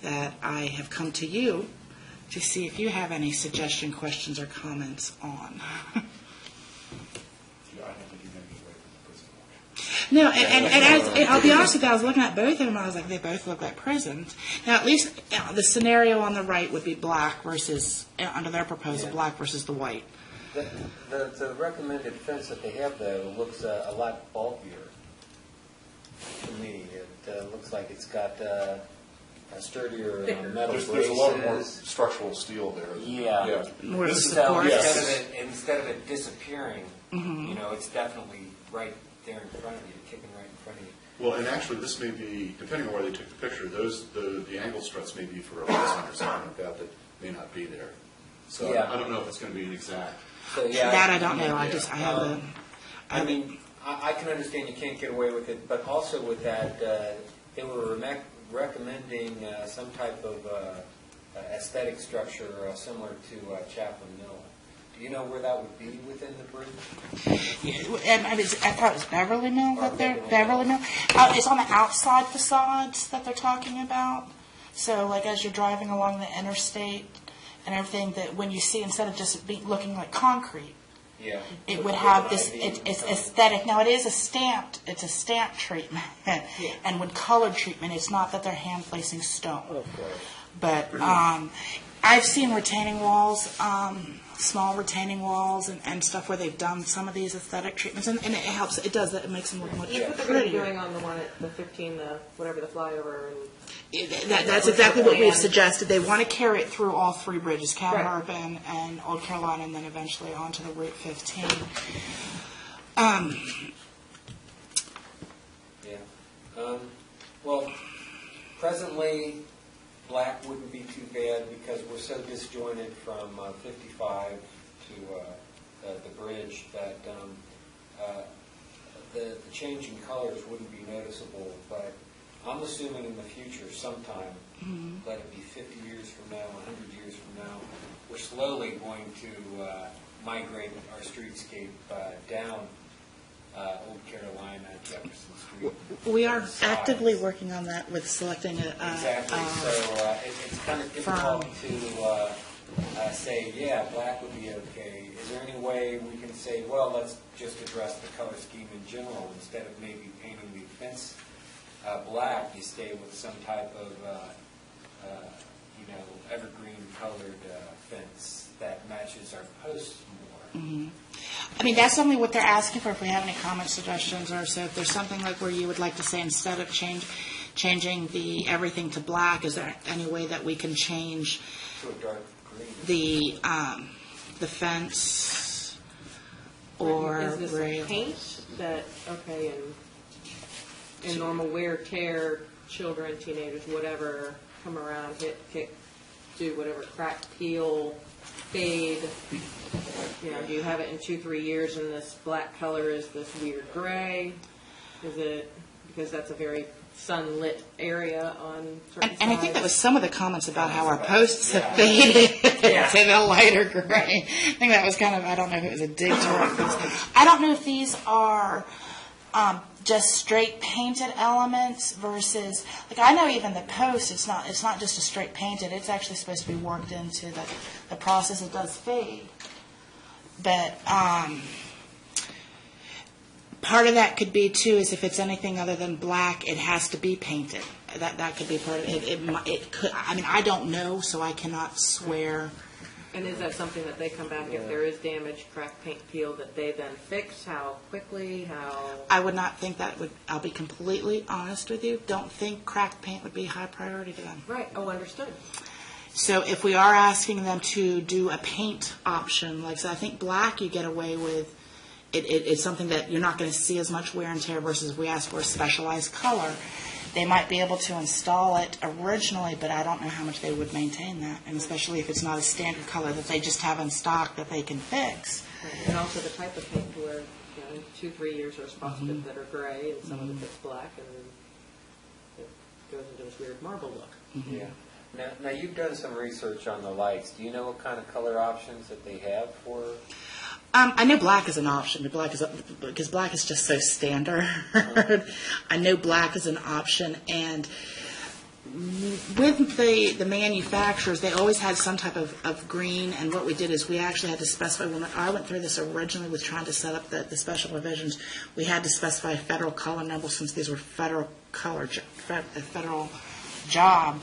that I have come to you to see if you have any suggestion, questions, or comments on. Yeah, I don't think you're going to get away from the prison watch. No, and I'll be honest with you, I was looking at both of them, I was like, they both look like prisons. Now, at least the scenario on the right would be black versus, under their proposal, Yeah. black versus the white. The recommended fence that they have, though, looks a lot bulkier to me. It looks like it's got a sturdier metal braces. There's a lot more structural steel there. Yeah. More of a This is- support. yes. Instead of it disappearing, it's definitely right there in front of you, kicking right in front of you. Well, and actually, this may be, depending on where they took the picture, the angle struts may be for a house or something like that may not be there. So Yeah. I don't know if it's going to be an exact. So, yeah, That I don't know, I Yeah. have the, I mean, I can understand you can't get away with it, but also with that, they were recommending some type of aesthetic structure similar to Chaplain Mill. Do you know where that would be within the bridge? and I thought it was Beverly Mill that they're, Beverly Mill. It's on the outside facades that they're talking about. So like as you're driving along the interstate and everything, that when you see, instead of just looking like concrete, Yeah. it would have this, it's aesthetic. Now, it's a stamped treatment. And with colored treatment, it's not that they're hand placing stone. Of course. But I've seen retaining walls, small retaining walls and stuff where they've done some of these aesthetic treatments, and it helps, it does that, it makes them look much That's what they're going to be prettier. doing on the one at the 15, whatever the flyover. That's exactly what we've suggested. They want to carry it through all three bridges, Cal Right. Harp and Old Carolina, and then eventually onto the Route 15. Yeah. Well, presently, black wouldn't be too bad because we're so disjointed from 55 to the bridge that the change in colors wouldn't be noticeable. But I'm assuming in the future, sometime, let it be 50 years from now, 100 years from now, we're slowly going to migrate our streetscape down Old Carolina, Jefferson Street. We are Size. actively working on that with selecting Exactly. So it's kind of difficult to say, yeah, black would be okay. Is there any way we can say, well, let's just address the color scheme in general instead of maybe painting the fence black? You stay with some type of evergreen colored fence that matches our posts more. I mean, that's only what they're asking for. If we have any comment suggestions, or so if there's something like where you would like to say instead of changing the everything to black, is there any way that we can change To a dark green. the fence or Is this rail? paint that, okay, in normal wear, tear, children, teenagers, whatever, come around, hit, kick, do whatever, crack, peel, fade? You know, do you have it in 2-3 years and this black color is this weird gray? Is it, because that's a very sunlit area on certain And I think that sides? was some of the comments about how our posts have faded to the lighter gray. I think that was kind of, I don't know if it was a dig toward this. I don't know if these are just straight painted elements versus, like, I know even the post, it's not just a straight painted, it's actually supposed to be worked into the process. It does fade. But part of that could be, too, is if it's anything other than black, it has to be painted. That could be part of it. It could, I mean, I don't know, so I cannot swear. And is that something that they come back, if there is damage, crack, paint, peel, that they then fix? How quickly, how? I would not think that would, I'll be completely honest with you, don't think cracked paint would be high priority to them. Right, oh, understood. So if we are asking them to do a paint option, like, so I think black you get away with, it's something that you're not going to see as much wear and tear versus if we ask for a specialized color. They might be able to install it originally, but I don't know how much they would maintain that, and especially if it's not a standard color that they just have in stock that they can fix. And also the type of paint where, in 2-3 years there's spots of it that are gray and some of it that's black, and then it goes into this weird marble look. Yeah. Now you've done some research on the lights. Do you know what kind of color options that they have for? I know black is an option. Because black is just so standard. I know black is an option, and with the manufacturers, they always had some type of green, and what we did is we actually had to specify, when I went through this originally with trying to set up the special provisions, we had to specify a federal color number since these were federal job.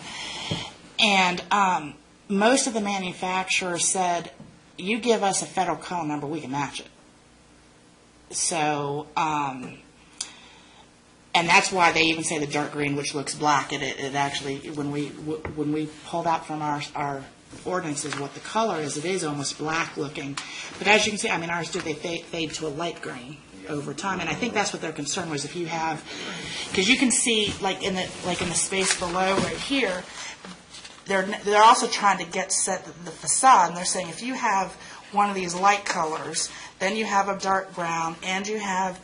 And most of the manufacturers said, you give us a federal color number, we can match it. So, and that's why they even say the dark green, which looks black. It actually, when we pulled out from our ordinances what the color is, it is almost black looking. But as you can see, I mean, ours they fade to a light green over time, and I think that's what their concern was. If you have, because you can see like in the space below right here, they're also trying to set the facade, and they're saying if you have one of these light colors, then you have a dark brown, and you have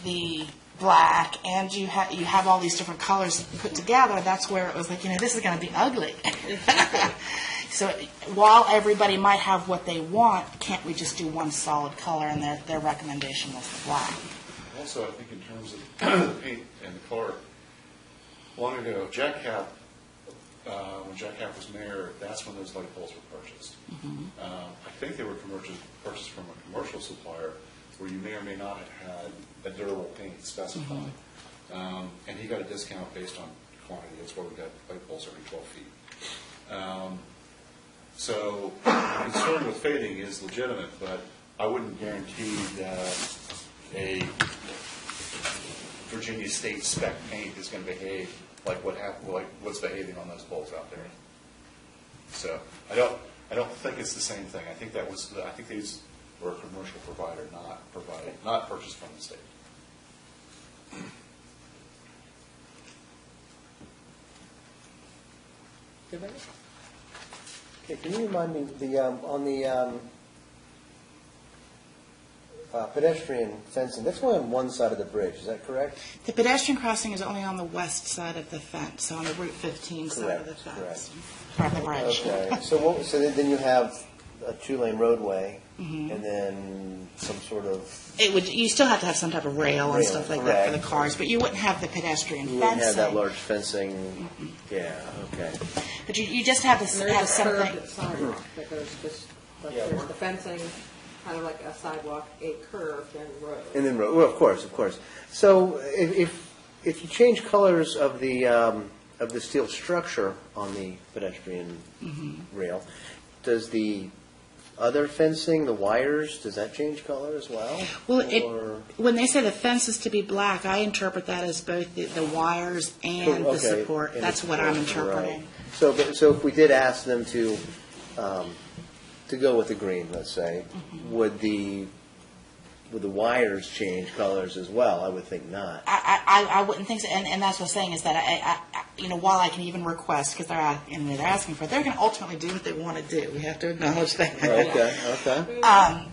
the black, and you have all these different colors put together. That's where it was like, this is going to be ugly. So while everybody might have what they want, can't we just do one solid color? And their recommendation was the black. Also, I think in terms of the paint and the color, long ago, Jack Cap, when Jack Cap was mayor, that's when those light poles were purchased. I think they were purchased from a commercial supplier where you may or may not have had a durable paint specified. And he got a discount based on quantity. That's why we got light poles every 12 feet. So the concern with fading is legitimate, but I wouldn't guarantee that a Virginia State spec paint is going to behave like what's behaving on those poles out there. So I don't think it's the same thing. I think these were a commercial provider, not purchased from the state. Okay, can you remind me, on the pedestrian fencing, that's only on one side of the bridge, is that correct? The pedestrian crossing is only on the west side of the fence, so on the Route 15 side of the fence. From the bridge. Okay, so then you have a two-lane roadway, and then some sort of... You still have to have some type of rail and stuff like that for the correct. cars, but you wouldn't have the pedestrian fencing. You wouldn't have that large fencing, yeah, okay. But you just have to And have there's a something. curved sidewalk that goes just, like, there's the fencing, kind of like a sidewalk, a curve, then road. And then, well, of course. So if you change colors of the steel structure on the pedestrian rail, does the other fencing, the wires, does that change color as well? Well, Or- when they say the fence is to be black, I interpret that as both the wires and the Okay, support. and the That's what I'm support, interpreting. right. So if we did ask them to go with the green, let's say, would the wires change colors as well? I would think not. I wouldn't think so, and that's what I'm saying is that while I can even request, because they're asking for it, they're going to ultimately do what they want to do. We have to acknowledge that. Okay.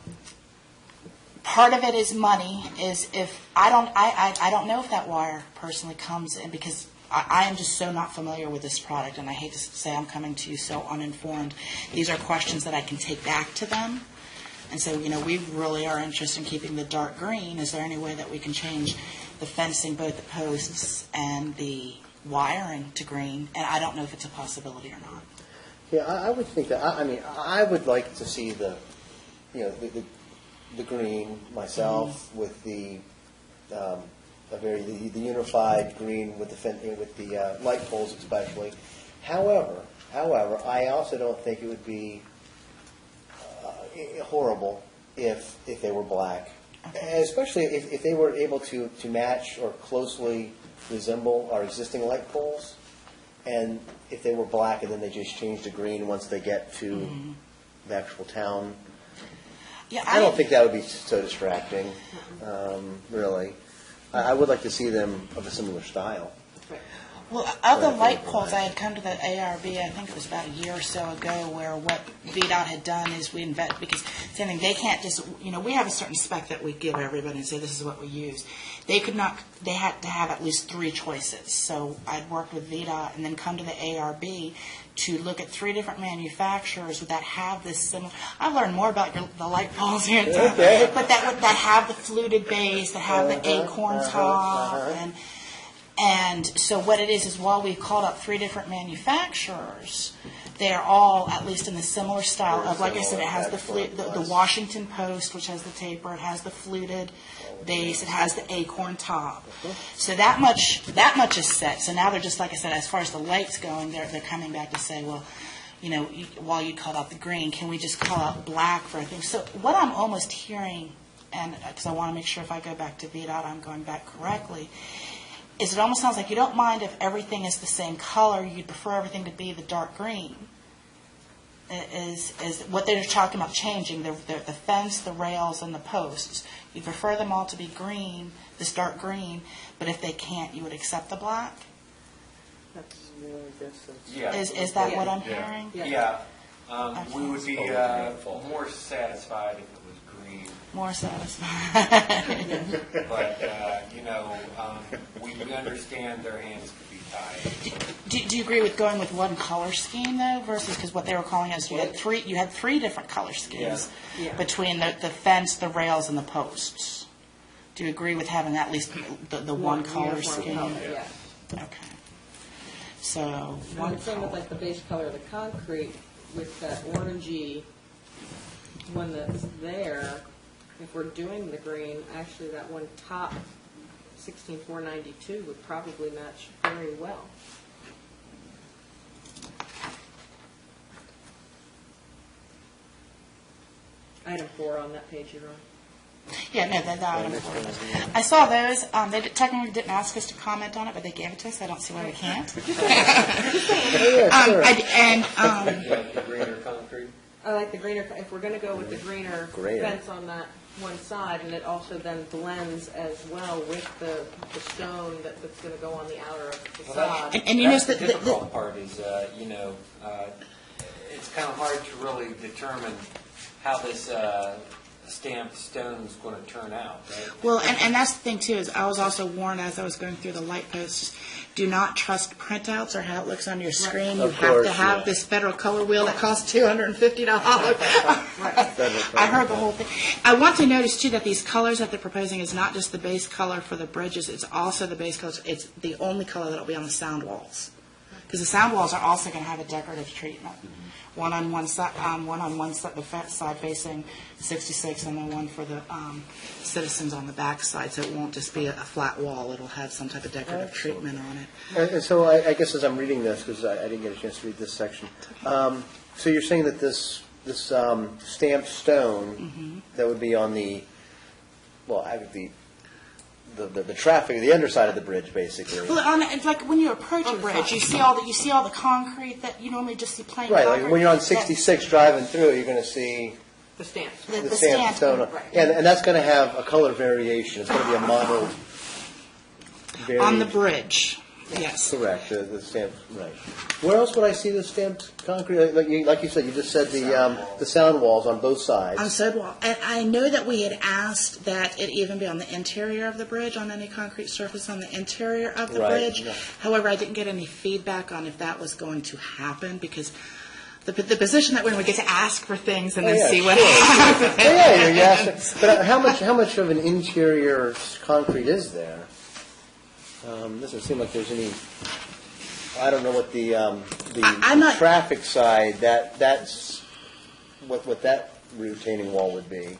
Part of it is money. Is if I don't know if that wire personally comes in, because I am just so not familiar with this product, and I hate to say I'm coming to you so uninformed. These are questions that I can take back to them. And so, we really are interested in keeping the dark green. Is there any way that we can change the fencing, both the posts and the wiring to green? And I don't know if it's a possibility or not. Yeah, I would think that. I would like to see the green myself with the unified green with the light poles especially. However, I also don't think it would be horrible if they were black, especially if they were able to match or closely resemble our existing light poles, and if they were black and then they just changed to green once they get to the actual town. Yeah, I don't think that would be so distracting, really. I would like to see them of a similar style. Right. Well, of the light poles, I had come to the ARB, I think it was about a year or so ago, where what VDOT had done is we invest, because same thing, they can't just, we have a certain spec that we give everybody and say this is what we use. They could not, they had to have at least 3 choices. So I'd worked with VDOT and then come to the ARB to look at 3 different manufacturers that have this similar. I learned more about the light poles here in town, but that have the fluted base, that have the acorn top, and so what it is while we've called up 3 different manufacturers, they're all at least in the similar style of, like I said, it has the Washington Post, which has the taper, it has the fluted base, it has the acorn top. So that much is set. So now they're just, like I said, as far as the lights going, they're coming back to say, well, while you called out the green, can we just call out black for everything? So what I'm almost hearing, and because I want to make sure if I go back to VDOT, I'm going back correctly, is it almost sounds like you don't mind if everything is the same color, you'd prefer everything to be the dark green. Is what they're talking about changing, the fence, the rails, and the posts. You prefer them all to be green, this dark green, but if they can't, you would accept the black? Yeah. Is that what I'm hearing? Yeah. We would be more satisfied if it was green. More satisfied. But, we understand their hands could be tied. Do you agree with going with one color scheme, though, versus, because what they were calling us, you had 3 different color schemes between the fence, the rails, and the posts. Do you agree with having at least the one color scheme? Yeah. Okay. So, And the same with like the base color of the concrete with that orangey one that's there. If we're doing the green, actually that one top 16492 would probably match very well. Item 4 on that page you're on. yeah, no, that item 4. I saw those. They technically didn't ask us to comment on it, but they gave it to us. I don't see why we can't. The greener concrete. I like the greener, if we're going to go with the greener Grayer. fence on that one side, and it also then blends as well with the stone that's going to go on the outer facade. And you know, That's the difficult part is, it's kind of hard to really determine how this stamped stone is going to turn out, right? well, and that's the thing, too, is I was also warned as I was going through the light posts, do not trust printouts or how it looks on your screen. You Of have course, to have yeah. this federal color wheel that costs $250. I heard the whole thing. I want to notice, too, that these colors that they're proposing is not just the base color for the bridges, it's also the base colors, it's the only color that will be on the sound walls. Because the sound walls are also going to have a decorative treatment. One on one side, the side facing 66, and then one for the citizens on the back side. So it won't just be a flat wall; it'll have some type of decorative treatment on it. And so I guess as I'm reading this, because I didn't get a chance to read this section, so you're saying that this stamped stone that would be on the, well, the traffic, the underside of the bridge, basically. Well, it's like when you approach a bridge, you see all the concrete that you normally just see plain. Right, like concrete. when you're on 66 driving through, you're going to see The stamps. the stamped stone. right. And that's going to have a color variation. It's going to be a modeled variation. On the bridge, yes. Correct, the stamped, right. Where else would I see the stamped concrete? Like you said, you just said the sound walls on both sides. On sidewalk. And I know that we had asked that it even be on the interior of the bridge, on any concrete surface on the interior of the Right, bridge. yeah. However, I didn't get any feedback on if that was going to happen, because the position that we're in, we get to ask for things and then Yeah, see what sure. happens. Yeah. But how much of an interior concrete is there? Doesn't seem like there's any. I don't know what I'm not- traffic side that's what that retaining wall would be.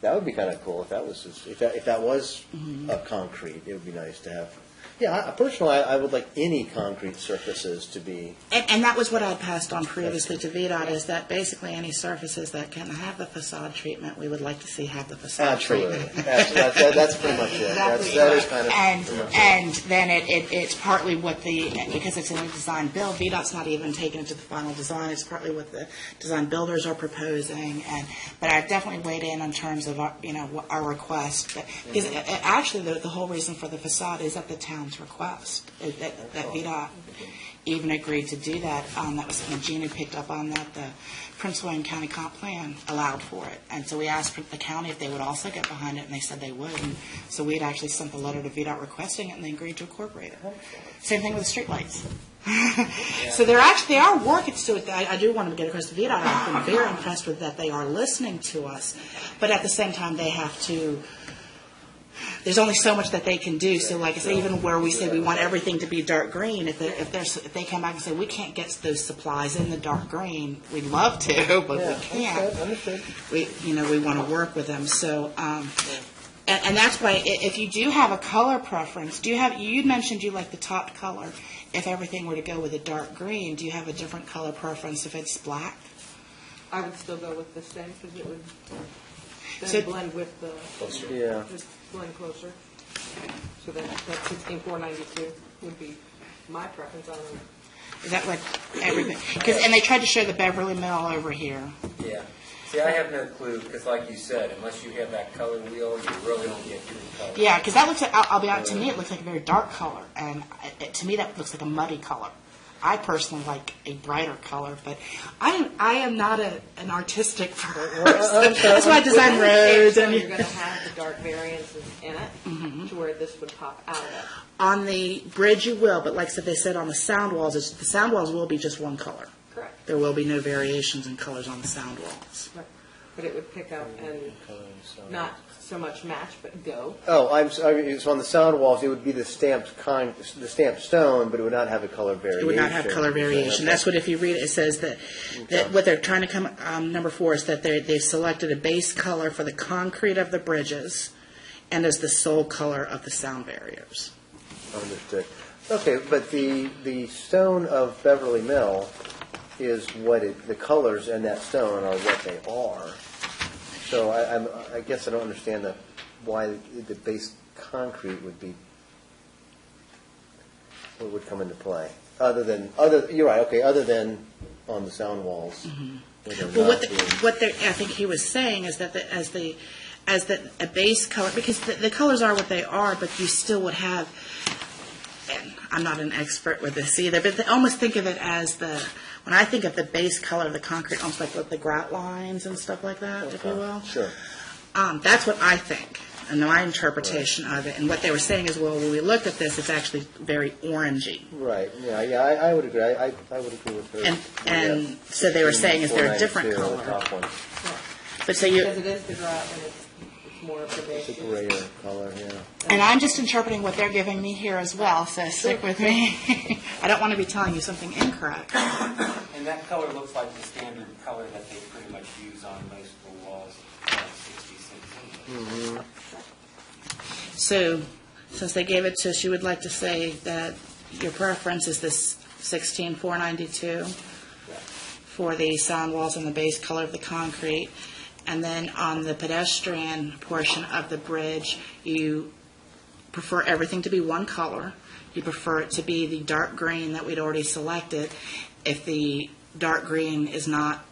That would be kind of cool if that was if that was a concrete. It would be nice to have. Yeah, personally, I would like any concrete surfaces to be. And that was what I had passed on previously to VDOT, is that basically any surfaces that can have the facade treatment, we would like to see have the facade Absolutely, treatment. that's pretty much it. That is kind of. And then it's partly what because it's in a design build, VDOT's not even taken it to the final design, it's partly what the design builders are proposing, but I've definitely weighed in terms of our request, because actually the whole reason for the facade is at the town Catherine's request, that VDOT even agreed to do that. That was when Gina picked up on that, the Prince William County Comp Plan allowed for it. And so we asked the county if they would also get behind it, and they said they would. And so we had actually sent the letter to VDOT requesting it, and they agreed to incorporate it. Same thing with the streetlights. So they are working to it. I do want to get across to VDOT. I've been very impressed with that they are listening to us, but at the same time they have to. There's only so much that they can do. So, like I say, even where we say we want everything to be dark green, if they come back and say we can't get those supplies in the dark green, we'd love to, but we can't. Understood. We want to work with them. So. And that's why, if you do have a color preference, you'd mentioned you like the top color. If everything were to go with a dark green, do you have a different color preference if it's black? I would still go with the same because it would then So- blend with the, Yeah. just blend closer. So that 16492 would be my preference on them. Is that what everything? And they tried to show the Beverly Mill over here. Yeah. See, I have no clue, because like you said, unless you have that color wheel, you really don't get true color. Yeah, because that looks like, I'll be honest, to me it looks like a very dark color, and to me that looks like a muddy color. I personally like a brighter color, but I am not an artistic person. That's why I design roads. So And you're going to have the dark variances in it to where this would pop out of it. on the bridge you will, but like they said on the sound walls, the sound walls will be just one color. Correct. There will be no variations in colors on the sound walls. Right. But it would pick up and not so much match, but go. Oh, so on the sound walls, it would be the stamped stone, but it would not have a color variation. It would not have color variation. That's what, if you read it, it says that what they're trying to come, number 4 is that they've selected a base color for the concrete of the bridges and as the sole color of the sound barriers. Understood. Okay, but the stone of Beverly Mill is the colors in that stone are what they are. So I guess I don't understand why the base concrete would come into play. You're right. Okay, other than on the sound walls. Well, I think he was saying is that a base color, because the colors are what they are, but you still would have. And I'm not an expert with this either, but they almost think of it as when I think of the base color of the concrete, almost like with the grout lines and stuff like that, if you will. Sure. That's what I think, and my interpretation of it. And what they were saying is, well, when we looked at this, it's actually very orangey. Right. Yeah. I would agree. I would agree with her. And so they were saying, is there a different 492, color? the top one. But so you. Because it is the grout and it's more of the base. It's a grayer color. Yeah. And I'm just interpreting what they're giving me here as well, so stick with me. I don't want to be telling you something incorrect. And that color looks like the standard color that they pretty much use on most of the walls, 66. So, since they gave it to us, you would like to say that your preference is this 16492 for the sound walls and the base color of the concrete. And then on the pedestrian portion of the bridge, you prefer everything to be one color. You prefer it to be the dark green that we'd already selected. If the dark green is not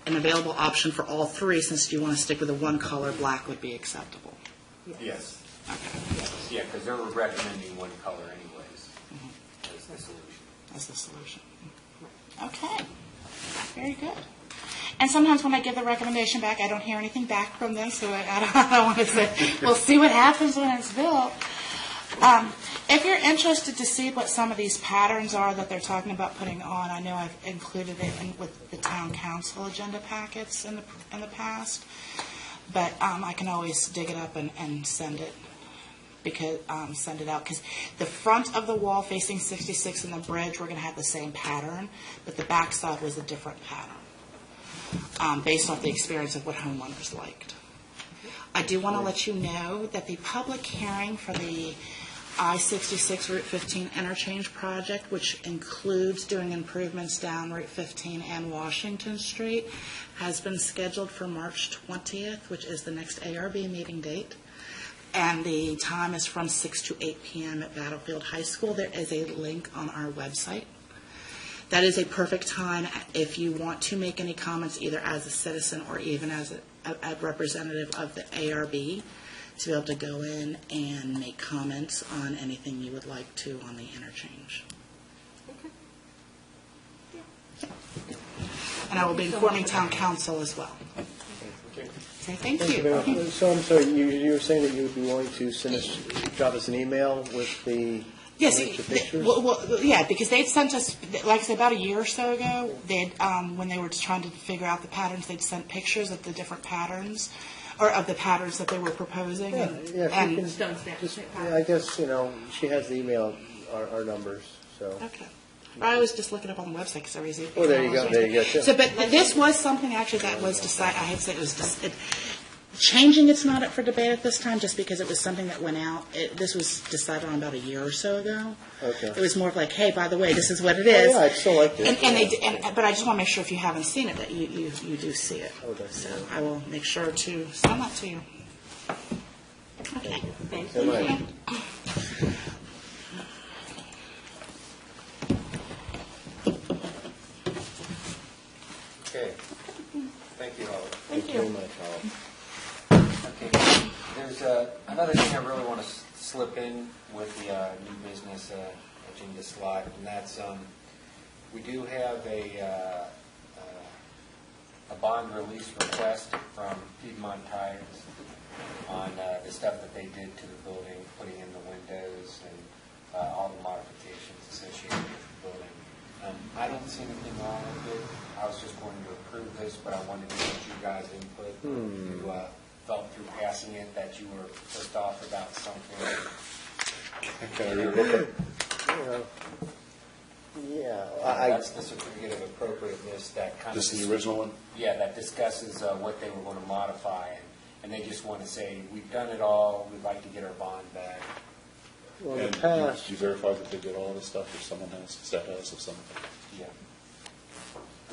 an available option for all three, since you want to stick with the one color, black would be acceptable. Yes. Yeah, because they were recommending one color anyways as the solution. As the solution. Okay, very good. And sometimes when I give the recommendation back, I don't hear anything back from them, so I don't want to say, we'll see what happens when it's built. If you're interested to see what some of these patterns are that they're talking about putting on, I know I've included it with the town council agenda packets in the past, but I can always dig it up and send it. Send it out, because the front of the wall facing 66 and the bridge, we're going to have the same pattern, but the back side was a different pattern, based off the experience of what homeowners liked. I do want to let you know that the public hearing for the I-66 Route 15 interchange project, which includes doing improvements down Route 15 and Washington Street, has been scheduled for March 20th, which is the next ARB meeting date. And the time is from 6 to 8 p.m. at Battlefield High School. There is a link on our website. That is a perfect time if you want to make any comments, either as a citizen or even as a representative of the ARB, to be able to go in and make comments on anything you would like to on the interchange. And I will be informing town council as well. Say thank Thank you you. very much. So I'm sorry, you were saying that you would be willing to drop us an email with the Yes, links to pictures? yeah, because they'd sent us, like I said, about a year or so ago, they'd, when they were trying to figure out the patterns, they'd sent pictures of the different patterns, or of the patterns that they were proposing. Yeah, and- yeah, if you and- can Stone stamp. just, yeah, I guess, she has the email, our numbers, so. Okay. I was just looking up on the website because everybody's. Oh, there you go, too. So, but this was something actually that was decided, I had said it was changing it's not up for debate at this time, just because it was something that went out. This was decided on about a year or so ago. Okay. It was more of like, hey, by the way, this is what it is. Yeah, I still like it. But I just want to make sure if you haven't seen it, that you do see it. Oh, that's So good. I will make sure to send that to you. Okay. Thank So you. much. Okay. Thank you, Howard. Thank you very much, Howard. Okay, there's another thing I really want to slip in with the new business agenda slot, and that's we do have a bond release request from Piedmont Tires on the stuff that they did to the building, putting in the windows and all the modifications associated with the building. I don't see anything wrong with it. I was just going to approve this, but I wanted to get you guys' input. You felt through passing it that you were pissed off about something. Can I read it? Yeah, That's the certificate of appropriateness that kind of... This is the original one? Yeah, that discusses what they were going to modify, and they just want to say, we've done it all, we'd like to get our bond back. well, in And the past, you verified that they did all this stuff, if someone has, staff has, if someone. Yeah.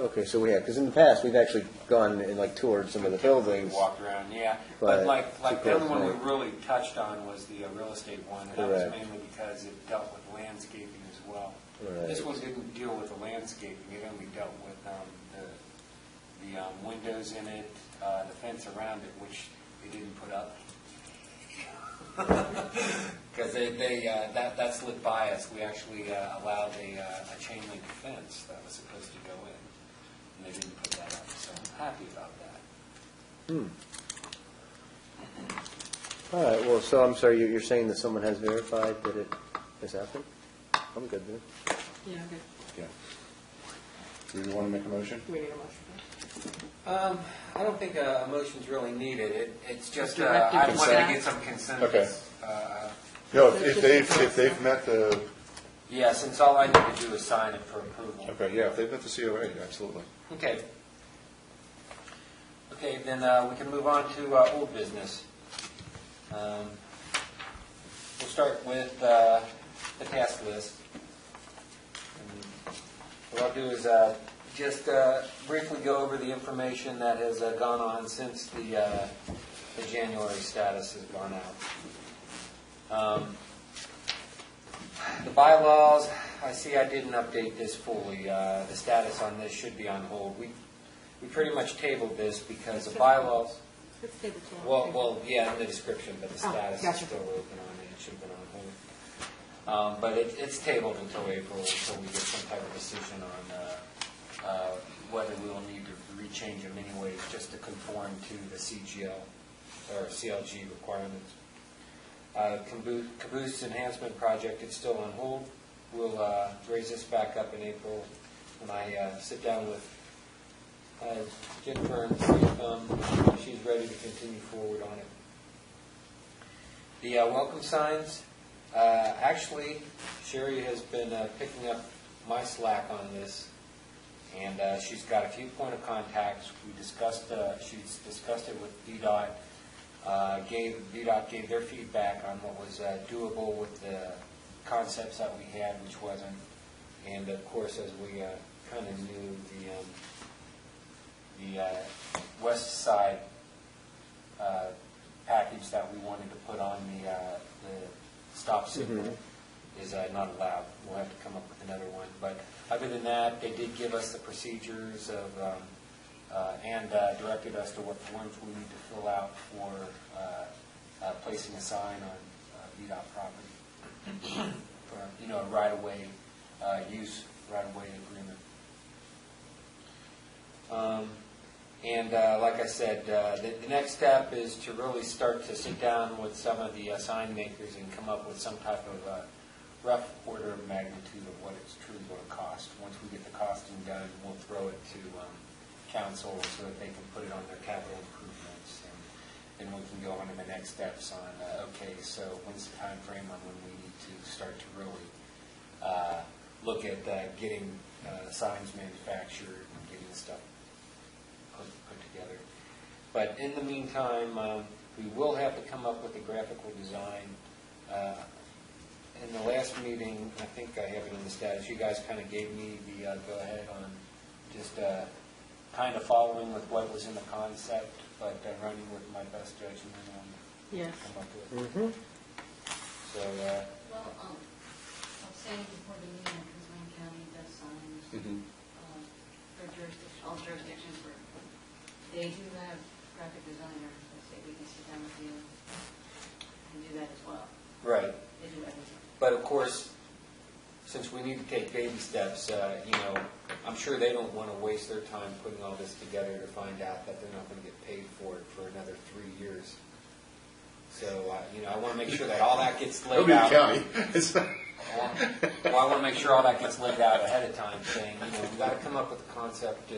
okay, so we have, because in the past, we've actually gone and toured some of the buildings. Walked around, yeah. But But like too the close other one we to- really touched on was the real estate one, and that was Correct. mainly because it dealt with landscaping as well. Right. This one didn't deal with the landscaping, it only dealt with the windows in it, the fence around it, which they didn't put up. Because that slipped by us. We actually allowed a chain link fence that was supposed to go in, and they didn't put that up, so I'm happy about that. All right, well, so I'm sorry, you're saying that someone has verified that it has happened? I'm good then. Yeah, okay. Yeah. Do you want to make a motion? Do we need a motion? I don't think a motion's really needed. It's just, Directed I wanted to consent. get some consensus. No, if they've met the, Yeah, since all I need to do is sign it for approval. okay, yeah, if they've met the COA, absolutely. Okay. Okay, then we can move on to old business. We'll start with the task list. And what I'll do is just briefly go over the information that has gone on since the January status has gone out. The bylaws, I see I didn't update this fully. The status on this should be on hold. We pretty much tabled this because the bylaws, Let's table two. well, yeah, in the description, but the status is gotcha. still open on it. It should have been on hold. But it's tabled until April, until we get some type of decision on whether we will need to rechange them anyways, just to conform to the CGL or CLG requirements. Caboose enhancement project is still on hold. We'll raise this back up in April when I sit down with Jennifer and see if she's ready to continue forward on it. The welcome signs, actually, Sherry has been picking up my slack on this, and she's got a few point of contacts. She's discussed it with VDOT. VDOT gave their feedback on what was doable with the concepts that we had, which wasn't. And of course, as we kind of knew, the west side package that we wanted to put on the stop signal is not allowed. We'll have to come up with another one. But other than that, they did give us the procedures of and directed us to what forms we need to fill out for placing a sign on VDOT property for, a right-of-way use, right-of-way agreement. And like I said, the next step is to really start to sit down with some of the sign makers and come up with some type of rough order of magnitude of what it's truly going to cost. Once we get the costing done, we'll throw it to council so that they can put it on their capital improvements, and we can go on to the next steps on, okay, so when's the time frame on when we need to start to really look at getting signs manufactured and getting stuff put together. But in the meantime, we will have to come up with a graphical design. In the last meeting, I think I have it in the status, you guys kind of gave me the go-ahead on just kind of following with what was in the concept, but running with my best judgment on Yes. come up with. Mm-hmm. So, Well, I was saying before the meeting, because Wayne County does signs for jurisdiction, all jurisdictions where they do have graphic designers, they say we can sit down with you and do that as well. right. They do everything. But of course, since we need to take baby steps, I'm sure they don't want to waste their time putting all this together to find out that they're not going to get paid for it for another 3 years. So, I want to make sure that all that gets It'll laid be the out. county. Well, I want to make sure all that gets laid out ahead of time, saying, we've got to come up with a concept,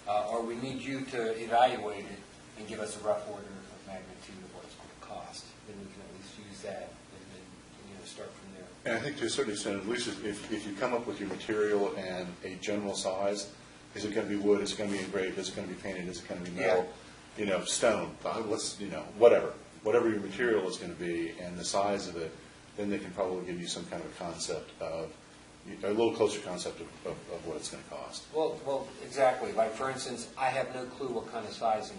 or we need you to evaluate it and give us a rough order of magnitude of what it's going to cost. Then we can at least use that and then, start from there. And I think to a certain extent, at least if you come up with your material and a general size, is it going to be wood, is it going to be engraved, is it going to be painted, is it going to be metal, stone, whatever your material is going to be and the size of it, then they can probably give you some kind of a concept of, a little closer concept of what it's going to cost. Well, exactly. Like, for instance, I have no clue what kind of sizing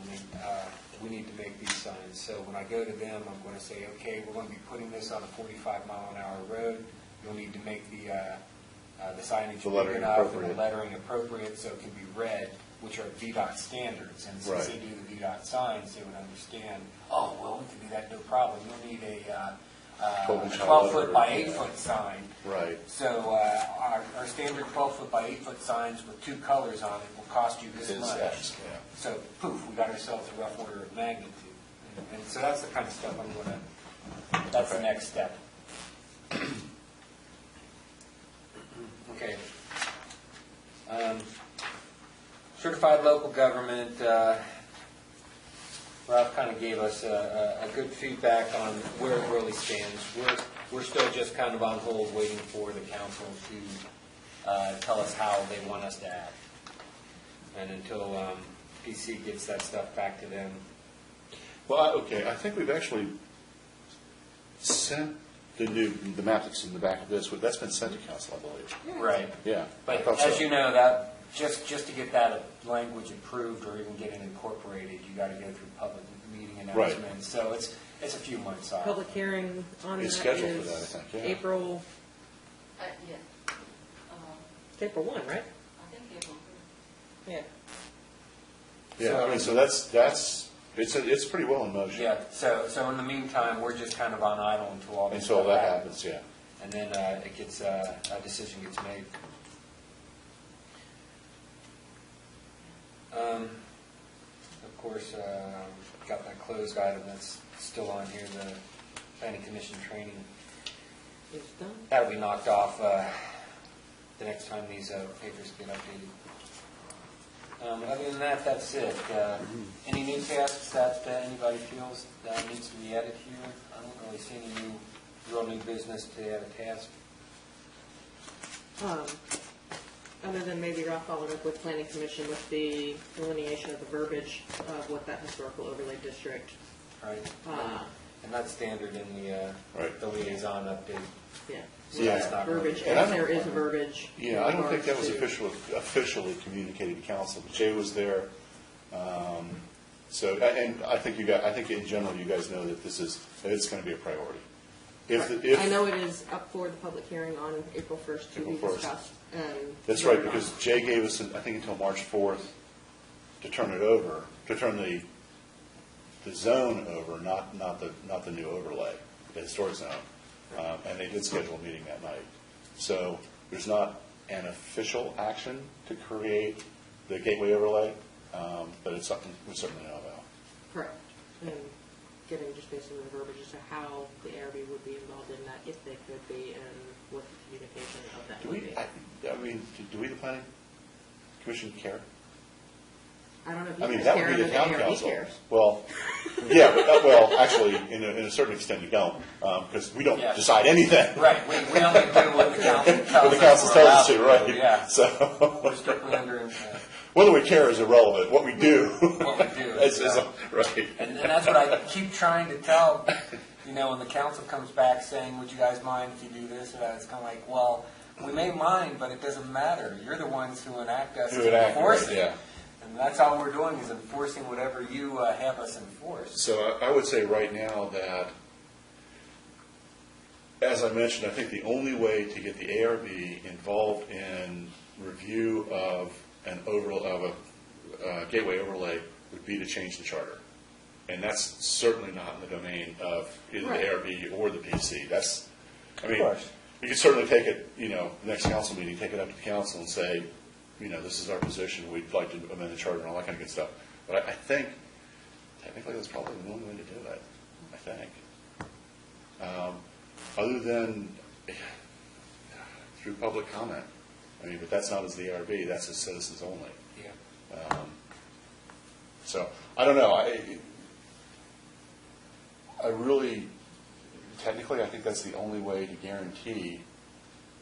we need to make these signs. So when I go to them, I'm going to say, okay, we're going to be putting this on a 45-mile-an-hour road. You'll need to make the signage The big lettering enough and appropriate. the lettering appropriate so it can be read, which are VDOT standards. And since Right. they do the VDOT signs, they would understand, oh, well, we can do that, no problem. You'll need a 12-inch 12-foot by lettering. 8-foot sign. Right. So our standard 12-foot by 8-foot signs with 2 colors on it will cost you this Is much. X, yeah. So poof, we got ourselves a rough order of magnitude. And so that's the kind of stuff I'm going to, that's the Okay. next step. Okay. Certified local government, Ralph kind of gave us a good feedback on where it really stands. We're still just kind of on hold, waiting for the council to tell us how they want us to act. And until PC gets that stuff back to them. Well, I think we've actually sent the map that's in the back of this, that's been sent to council, I believe. Right. Yeah. I But thought as so. you know, that just to get that language approved or even get it incorporated, you got to go through public meeting Right. announcements. So it's a few months off. Public hearing on that It's is scheduled for that, I think, yeah. April, Yeah. it's April 1, right? I think April. Yeah. Yeah, so that's it's pretty well in motion. Yeah. So in the meantime, we're just kind of on idle until all this Until stuff that happens. happens, yeah. And then it gets a decision gets made. Of course, got that closed item that's still on here, the planning commission training. It's done. That'll be knocked off the next time these papers get updated. Other than that, that's it. Any new tasks that anybody feels that needs to be added here? I don't really see any real new business to add a task. Other than maybe Ralph followed up with planning commission with the delineation of the verbiage of what that historical overlay district. Right. Uh, And that's standard in Right. the liaison update. Yeah. So that's not Verbiage, really- And I as don't- there is a verbiage. Yeah, I don't think that was in regards officially communicated to council, but Jay was there. So, and I think I think in general, you guys know that it's going to be a priority. to- I know it is up for the public hearing on April 1st to be April 1st. discussed. And That's right, voted on. because Jay gave us, I think, until March 4th to turn it over, to turn the the zone over, not the new overlay, the historic zone. And they did schedule a meeting that night. So there's not an official action to create the gateway overlay, but it's something we certainly know about. Correct. And getting just basically the verbiage as to how the ARB would be involved in that, if they could be, and what the communication of that Do would we, be. I mean, do we, the planning commission, care? I don't know if I mean, you that guys would care, be but the the town ARB council. cares. Well, yeah, but, well, actually, in a certain extent, you don't, because we don't Yeah. decide anything. Right, we only do what the council tells us. What the council we're tells us allowed to, right? do, Yeah. So, We're strictly under, whether we care is irrelevant. What we do what we do. is right. And that's what I keep trying to tell, when the council comes back saying, would you guys mind if you do this or that? It's kind of like, well, we may mind, but it doesn't matter. You're the ones who enact us Who to enact, enforce right, it. yeah. And that's all we're doing is enforcing whatever you have us enforce. So I would say right now that, as I mentioned, I think the only way to get the ARB involved in review of a gateway overlay would be to change the charter. And that's certainly not in the domain of either Right. the ARB or the PC. That's, I mean, course. you could certainly take it, the next council meeting, take it up to the council and say, this is our position, we'd like to amend the charter and all that kind of good stuff. But I think, technically, that's probably the only way to do it, I think. Other than through public comment. I mean, but that's not as the ARB, that's as citizens only. Yeah. So, I don't know, I really, technically, I think that's the only way to guarantee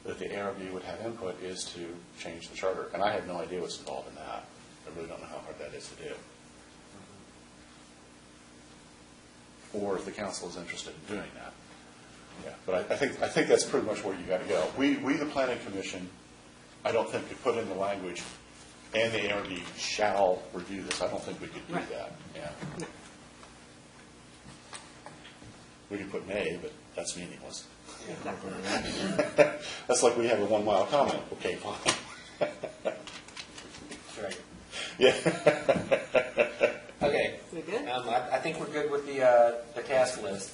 that the ARB would have input is to change the charter. And I have no idea what's involved in that. I really don't know how hard that is to do. Or if the council is interested in doing that. Yeah, but I think that's pretty much where you got to go. We, the planning commission, I don't think could put in the language, and the ARB shall review this. I don't think we could do Right. that. Yeah. We could put may, but that's meaningless. That's like we have a 1 mile comment. Okay, fine. That's right. Yeah. Okay. We good? I think we're good with the task list.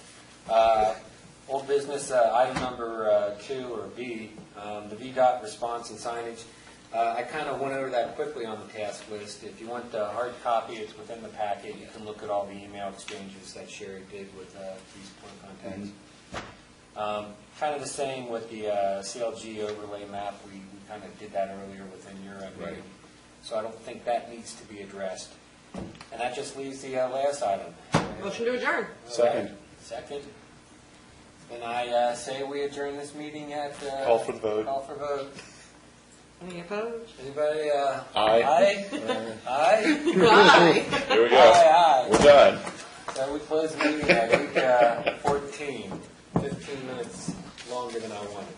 Old business, item number 2, or B, the VDOT response and signage. I kind of went over that quickly on the task list. If you want the hard copy, it's within the packet. You can look at all the email exchanges that Sherry did with these point contacts. Kind of the same with the CLG overlay map. We kind of did that earlier within your meeting. Right. So I don't think that needs to be addressed. And that just leaves the last item. Motion to adjourn. Second. Second. And I say we adjourn this meeting at... Call for the vote. Call for vote. Any opposed? Anybody? Aye. Aye? Aye? Aye. Here we go. Aye, aye. We're done. So we close the meeting at 8:14, 15 minutes longer than I wanted.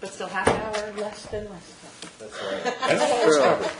But still half an hour less than last time. That's all right. And it's covered.